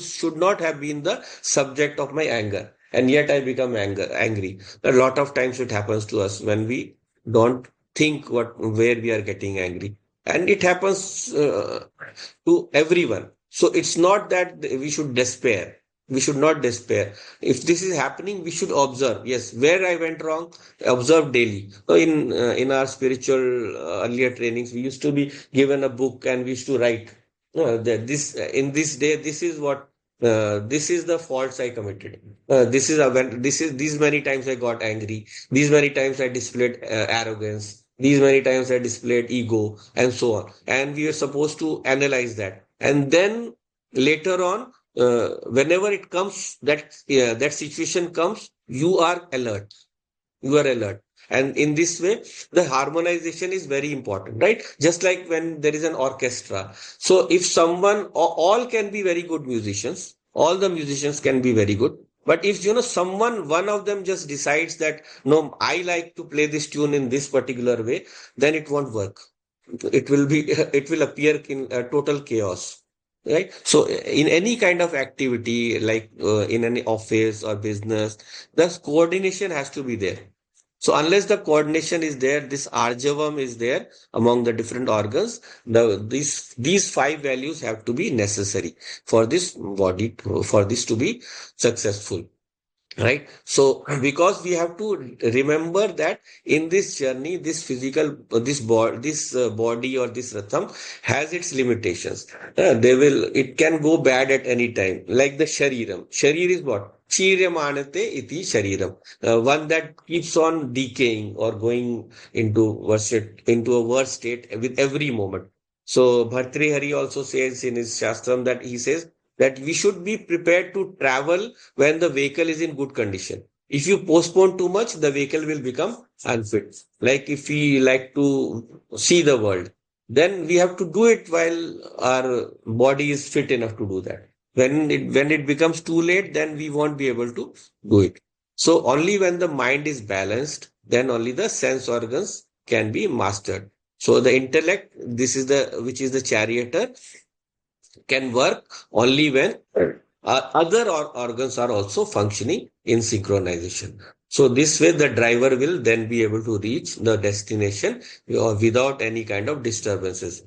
should not have been the subject of my anger, and yet I become angry. A lot of times it happens to us when we don't think where we are getting angry, and it happens to everyone. So it's not that we should despair. We should not despair. If this is happening, we should observe. Yes, where I went wrong, observe daily. So in our spiritual earlier trainings, we used to be given a book and we used to write that this in this day, this is the faults I committed. These many times I got angry. These many times I displayed arrogance. These many times I displayed ego, and so on. And we are supposed to analyze that. And then later on, whenever it comes, that situation comes, you are alert. You are alert. And in this way, the harmonization is very important, right? Just like when there is an orchestra. So if someone, all can be very good musicians, all the musicians can be very good. But if someone, one of them just decides that no, I like to play this tune in this particular way, then it won't work. It will be, it will appear in total chaos, right? So in any kind of activity, like in any office or business, the coordination has to be there. So unless the coordination is there, this arjavam is there among the different organs, these five values have to be necessary for this body, for this to be successful. Right. So, because we have to remember that in this journey, this physical, this body or this ratham has its limitations. It can go bad at any time. Like the shariram. Sharir is what? Chiryamanate iti shariram. One that keeps on decaying or going into a worse state with every moment. So, Bhartrihari also says in his Shastram that he says that we should be prepared to travel when the vehicle is in good condition. If you postpone too much, the vehicle will become unfit. Like if we like to see the world, then we have to do it while our body is fit enough to do that. When it becomes too late, then we won't be able to do it. So only when the mind is balanced, then only the sense organs can be mastered. So the intellect, which is the charioteer, can work only when other organs are also functioning in synchronization. So this way, the driver will then be able to reach the destination without any kind of disturbances.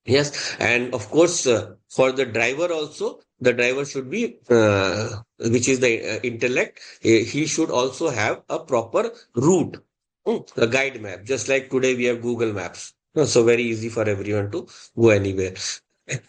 Yes, and of course, for the driver also, the driver should be, which is the intellect, he should also have a proper route, a guide map. Just like today we have Google Maps. So very easy for everyone to go anywhere.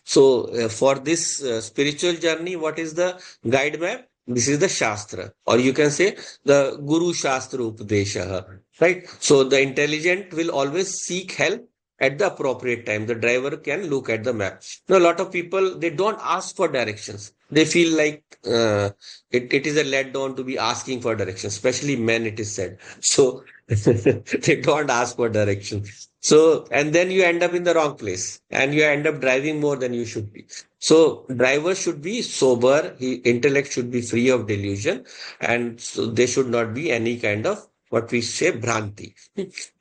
So for this spiritual journey, what is the guide map? This is the Shastra, or you can say the Guru Shastra Upadesha, right? So the intelligent will always seek help at the appropriate time. The driver can look at the map. Now, a lot of people, they don't ask for directions. They feel like it is a letdown to be asking for directions, especially men, it is said. So they don't ask for directions. So, and then you end up in the wrong place and you end up driving more than you should be. So, driver should be sober, intellect should be free of delusion, and so there should not be any kind of what we say bhranti.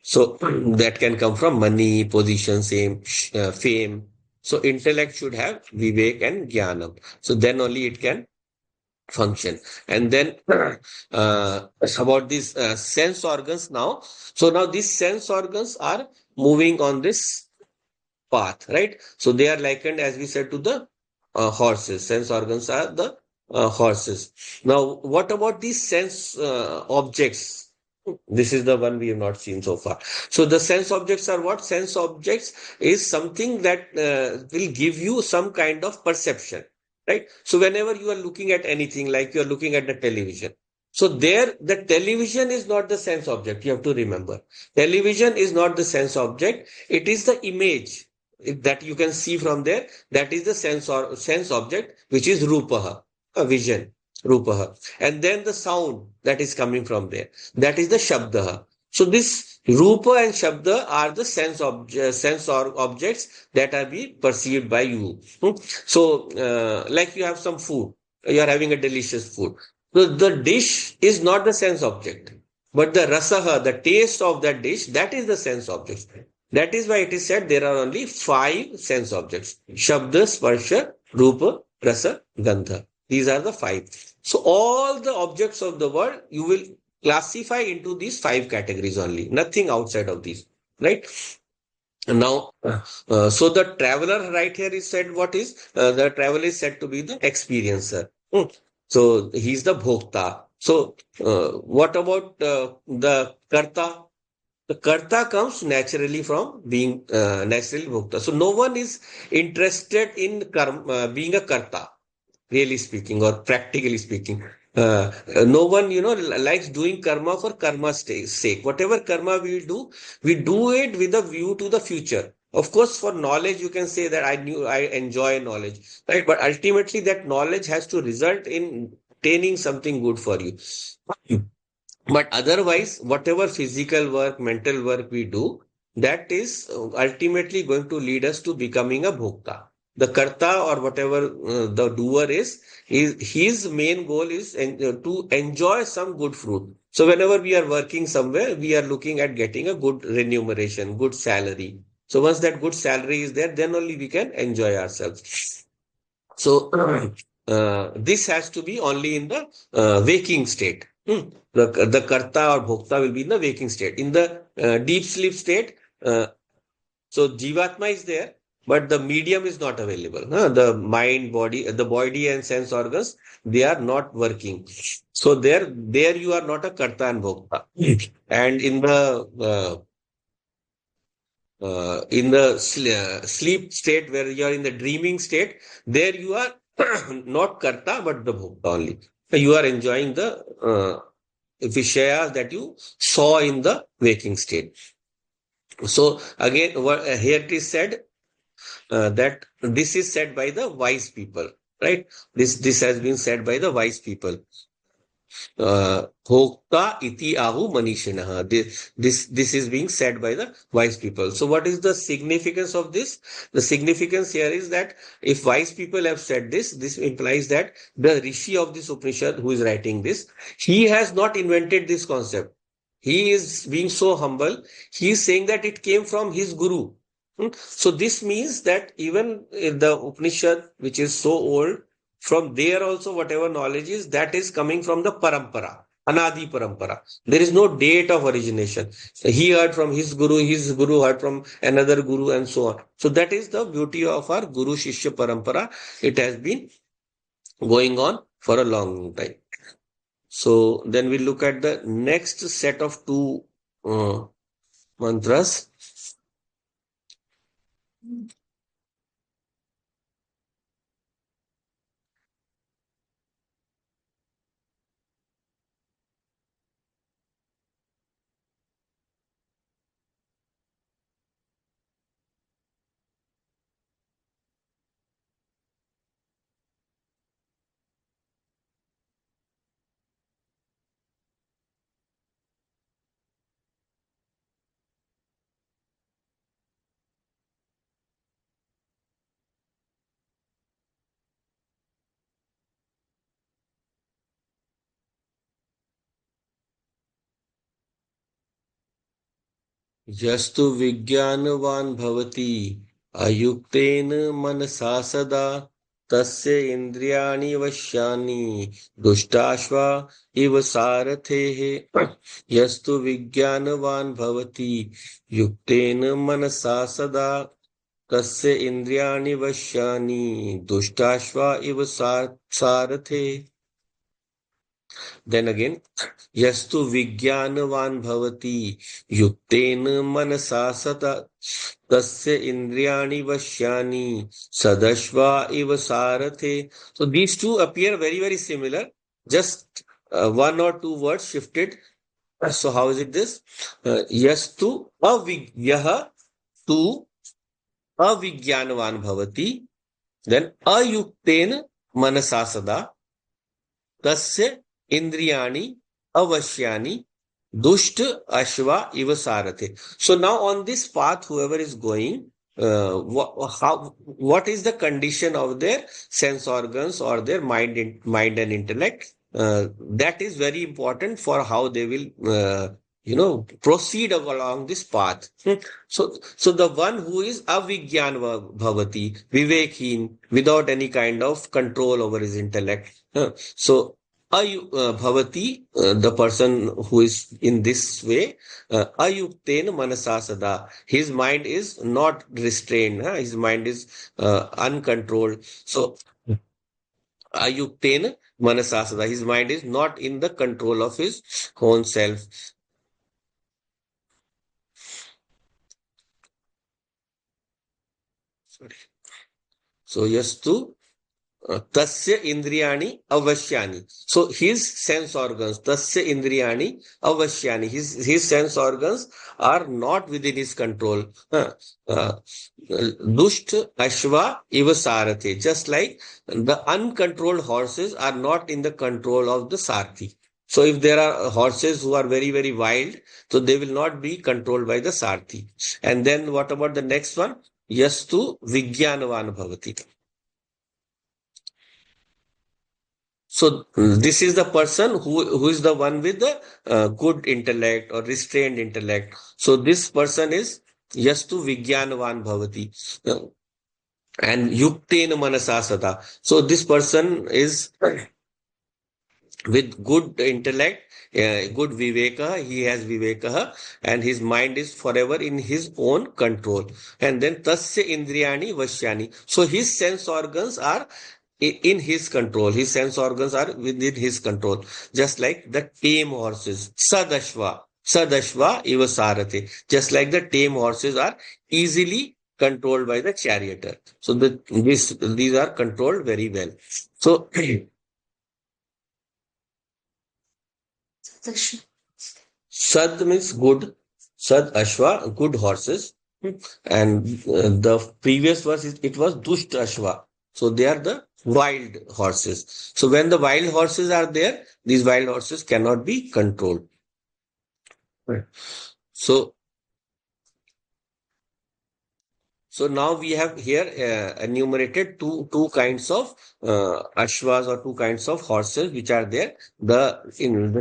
So, that can come from money, position, fame. So, intellect should have vivek and jnanam. So, then only it can function. And then about these sense organs now. So now these sense organs are moving on this path, right? So they are likened, as we said, to the horses. Sense organs are the horses. Now, what about these sense objects? This is the one we have not seen so far. So the sense objects are what? Sense objects is something that will give you some kind of perception, right? So whenever you are looking at anything, like you are looking at the television, so there the television is not the sense object. You have to remember, television is not the sense object. It is the image that you can see from there. That is the sense object, which is rupaha, a vision, rupaha. And then the sound that is coming from there, that is the shabdaha. So this rupa and shabda are the sense or objects that are being perceived by you. So, like you have some food, you are having a delicious food. So the dish is not the sense object, but the rasaha, the taste of that dish, that is the sense object. That is why it is said there are only five sense objects: shabda, sparsha, rupa, rasa, gandha. These are the five. So all the objects of the world you will classify into these five categories only, nothing outside of these, right? Now, so the traveler right here is said, what is the traveler is said to be the experiencer. So he's the bhokta. So what about the karta? The karta comes naturally from being naturally bhokta. So no one is interested in being a karta, really speaking, or practically speaking. No one, likes doing karma for karma's sake. Whatever karma we do it with a view to the future. Of course, for knowledge, you can say that I enjoy knowledge, right? But ultimately, that knowledge has to result in attaining something good for you. But otherwise, whatever physical work, mental work we do, that is ultimately going to lead us to becoming a bhokta. The karta or whatever the doer is his main goal is to enjoy some good fruit. So whenever we are working somewhere, we are looking at getting a good remuneration, good salary. So once that good salary is there, then only we can enjoy ourselves. So this has to be only in the waking state. The karta or bhokta will be in the waking state. In the deep sleep state, so jivatma is there, but the medium is not available. The mind, body, the body and sense organs, they are not working. So there you are not a karta and bhokta. And in the sleep state where you are in the dreaming state, there you are not karta but the bhokta only. You are enjoying the vishayas that you saw in the waking state. So again, here it is said that this is said by the wise people, right? This has been said by the wise people. Bhokta iti ahu manishinaha. This is being said by the wise people. So what is the significance of this? The significance here is that if wise people have said this, this implies that the Rishi of this Upanishad who is writing this, he has not invented this concept. He is being so humble. He is saying that it came from his guru. So this means that even in the Upanishad, which is so old, from there also whatever knowledge is, that is coming from the parampara, anadi parampara. There is no date of origination. He heard from his guru heard from another guru, and so on. So that is the beauty of our guru shishya parampara. It has been going on for a long time. So then we look at the next set of two mantras. यस्तु विज्ञानवान् भवति अयुक्तेन मनसा सदा तस्य इन्द्रियाणि वश्यानि दुष्टाश्वा इव सारथेः यस्तु विज्ञानवान् भवति युक्तेन मनसा सदा तस्य इन्द्रियाणि वश्यानि दुष्टाश्वा इव सारथे. Then again, yastu vijnanavan bhavati yuktena manasa sata tasya indriyani vashyani sadashva iva sarathe. So these two appear very, very similar. Just one or two words shifted. So how is it this? Yastu avigyaha tu avijnanavan bhavati. Then ayuktena manasa sada tasya Indriyani avashyani dusht ashva iva sarathe. So now on this path, whoever is going, what is the condition of their sense organs or their mind and intellect? That is very important for how they will, proceed along this path. So the one who is avigyan bhavati, vivekhin, without any kind of control over his intellect. So bhavati, the person who is in this way, ayukten manasa sada. His mind is not restrained. His mind is uncontrolled. So ayukten manasa sada. His mind is not in the control of his own self. Sorry. So yastu tasya indriyani avashyani. So his sense organs, tasya indriyani avashyani. His sense organs are not within his control. Dusht ashva iva sarathe. Just like the uncontrolled horses are not in the control of the sarthi. So if there are horses who are very, very wild, so they will not be controlled by the Sarthi. And then what about the next one? Yastu Vijnanavan Bhavati. So this is the person who is the one with the good intellect or restrained intellect. So this person is Yastu Vijnanavan Bhavati. And Yuktena Manasa Sada. So this person is with good intellect, good viveka, he has viveka, and his mind is forever in his own control. And then tasya indriyani vashyani. So his sense organs are in his control. His sense organs are within his control. Just like the tame horses. Sadashva. Sadashva iva sarate. Just like the tame horses are easily controlled by the charioteer. So these are controlled very well. So Sad means good. Sad Ashwa, good horses. And the previous verse, it was Dusht Ashwa. So they are the wild horses. So when the wild horses are there, these wild horses cannot be controlled. Right. So now we have here enumerated two kinds of ashwas or two kinds of horses which are there. The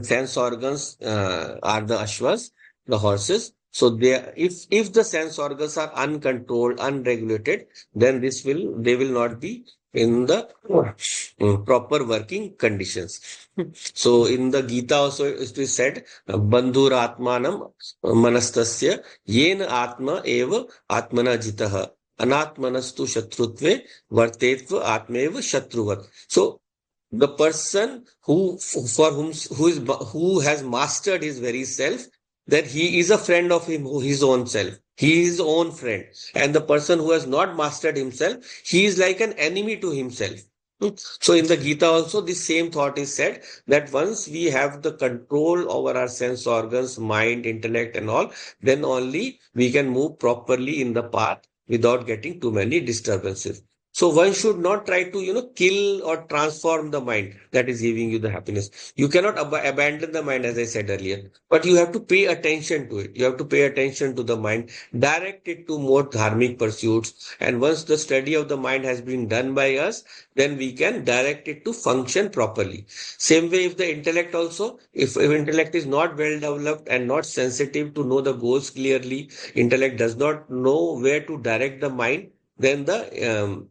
sense organs are the ashwas, the horses. So if the sense organs are uncontrolled, unregulated, then they will not be in the proper working conditions. So in the Gita also it is said, Bandhur Atmanam Manastasya Yen Atma Eva Atmana Jitaha Anatmanastu Shatrutve Vartetva Atmeva Shatruvat. So the person who has mastered his very self, that he is a friend of his own self. He is his own friend. And the person who has not mastered himself, he is like an enemy to himself. So in the Gita also, the same thought is said that once we have the control over our sense organs, mind, intellect and all, then only we can move properly in the path without getting too many disturbances. So one should not try to, kill or transform the mind that is giving you the happiness. You cannot abandon the mind, as I said earlier, but you have to pay attention to it. You have to pay attention to the mind, direct it to more dharmic pursuits. And once the study of the mind has been done by us, then we can direct it to function properly. Same way, if the intellect also, if intellect is not well developed and not sensitive to know the goals clearly, intellect does not know where to direct the mind, then the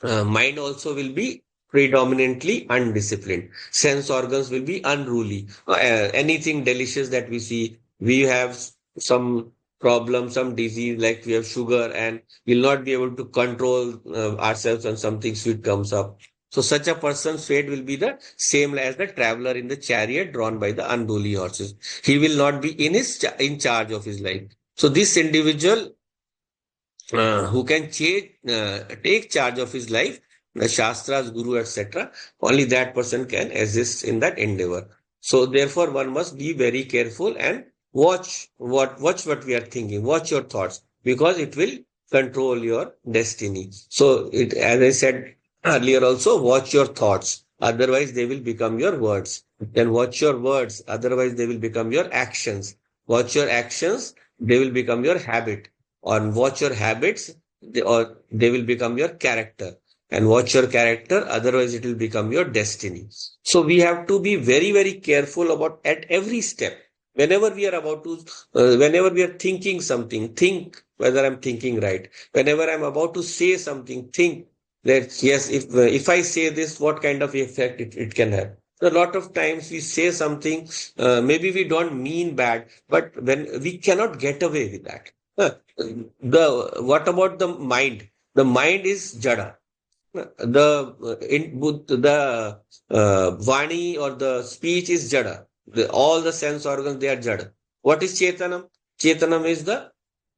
mind also will be predominantly undisciplined. Sense organs will be unruly. Anything delicious that we see, we have some problem, some disease, like we have sugar, and will not be able to control ourselves when something sweet comes up. So such a person's fate will be the same as the traveler in the chariot drawn by the unruly horses. He will not be in charge of his life. So this individual who can take charge of his life, the Shastras, Guru, etc., only that person can assist in that endeavor. So therefore, one must be very careful and watch what we are thinking, watch your thoughts, because it will control your destiny. So as I said earlier also, watch your thoughts, otherwise they will become your words. Then watch your words, otherwise they will become your actions. Watch your actions, they will become your habit. Or watch your habits, they will become your character. And watch your character, otherwise it will become your destiny. So we have to be very, very careful about at every step. Whenever we are thinking something, think whether I'm thinking right. Whenever I'm about to say something, think that yes, if I say this, what kind of effect it can have. So a lot of times we say something, maybe we don't mean bad, but when we cannot get away with that. What about the mind? The mind is jada. The vani or the speech is jada. All the sense organs, they are jada. What is chetanam? Chetanam is the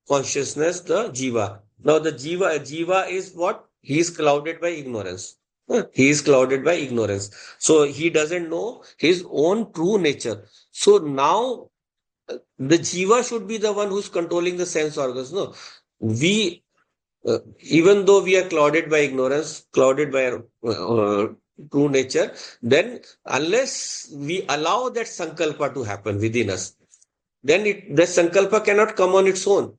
consciousness, the jiva. Now the jiva is what? He is clouded by ignorance. He is clouded by ignorance. So he doesn't know his own true nature. So now the jiva should be the one who's controlling the sense organs. No, we even though we are clouded by ignorance, clouded by true nature, then unless we allow that sankalpa to happen within us, then the sankalpa cannot come on its own.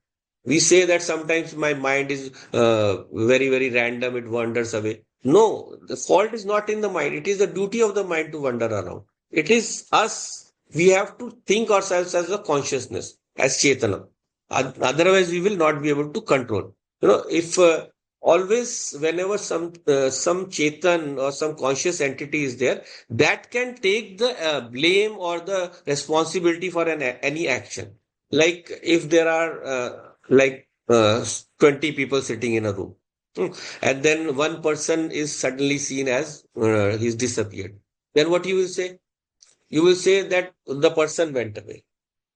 We say that sometimes my mind is very, very random, it wanders away. No, the fault is not in the mind. It is the duty of the mind to wander around. It is us. We have to think ourselves as a consciousness, as Chetana. Otherwise, we will not be able to control. If always, whenever some Chetan or some conscious entity is there, that can take the blame or the responsibility for any action. Like if there are 20 people sitting in a room, and then one person is suddenly seen as he's disappeared. Then what you will say? You will say that the person went away.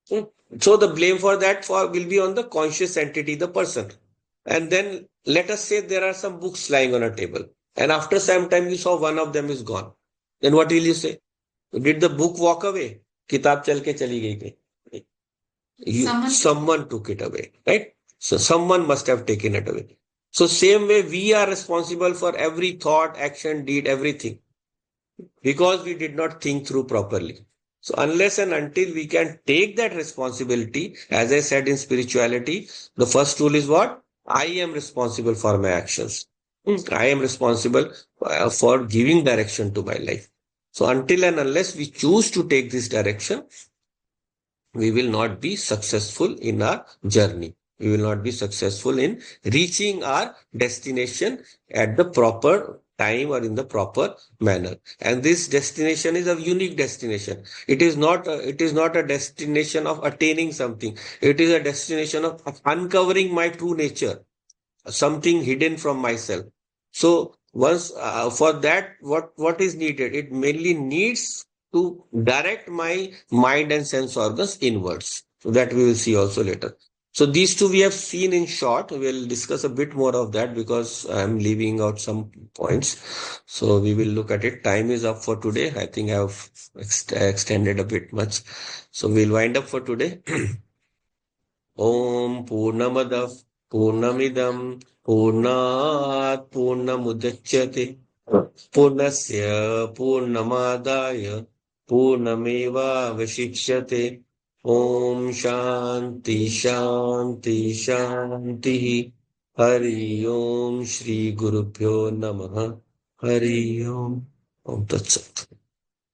Hmm. So the blame for that will be on the conscious entity, the person. And then let us say there are some books lying on a table, and after some time you saw one of them is gone. Then what will you say? Did the book walk away? किताब चल के चली गई कहीं? Someone took it away, right? So someone must have taken it away. So same way we are responsible for every thought, action, deed, everything, because we did not think through properly. So unless and until we can take that responsibility, as I said in spirituality, the first rule is what? I am responsible for my actions. I am responsible for giving direction to my life. So until and unless we choose to take this direction, we will not be successful in our journey. We will not be successful in reaching our destination at the proper time or in the proper manner. And this destination is a unique destination. It is not a destination of attaining something. It is a destination of uncovering my true nature, something hidden from myself. So once for that, what is needed? It mainly needs to direct my mind and sense organs inwards. So that we will see also later. So these two we have seen in short. We'll discuss a bit more of that because I'm leaving out some points. So we will look at it. Time is up for today. I think I've extended a bit much. So we'll wind up for today. ॐ पूर्णमदः पूर्णमिदं पूर्णात् पूर्णमुदच्यते पूर्णस्य पूर्णमादाय पूर्णमेवावशिष्यते ॐ शान्ति शान्ति शान्तिः हरि ओम् श्रीगुरुभ्यो नमः हरि ओम् ॐ तत्सत्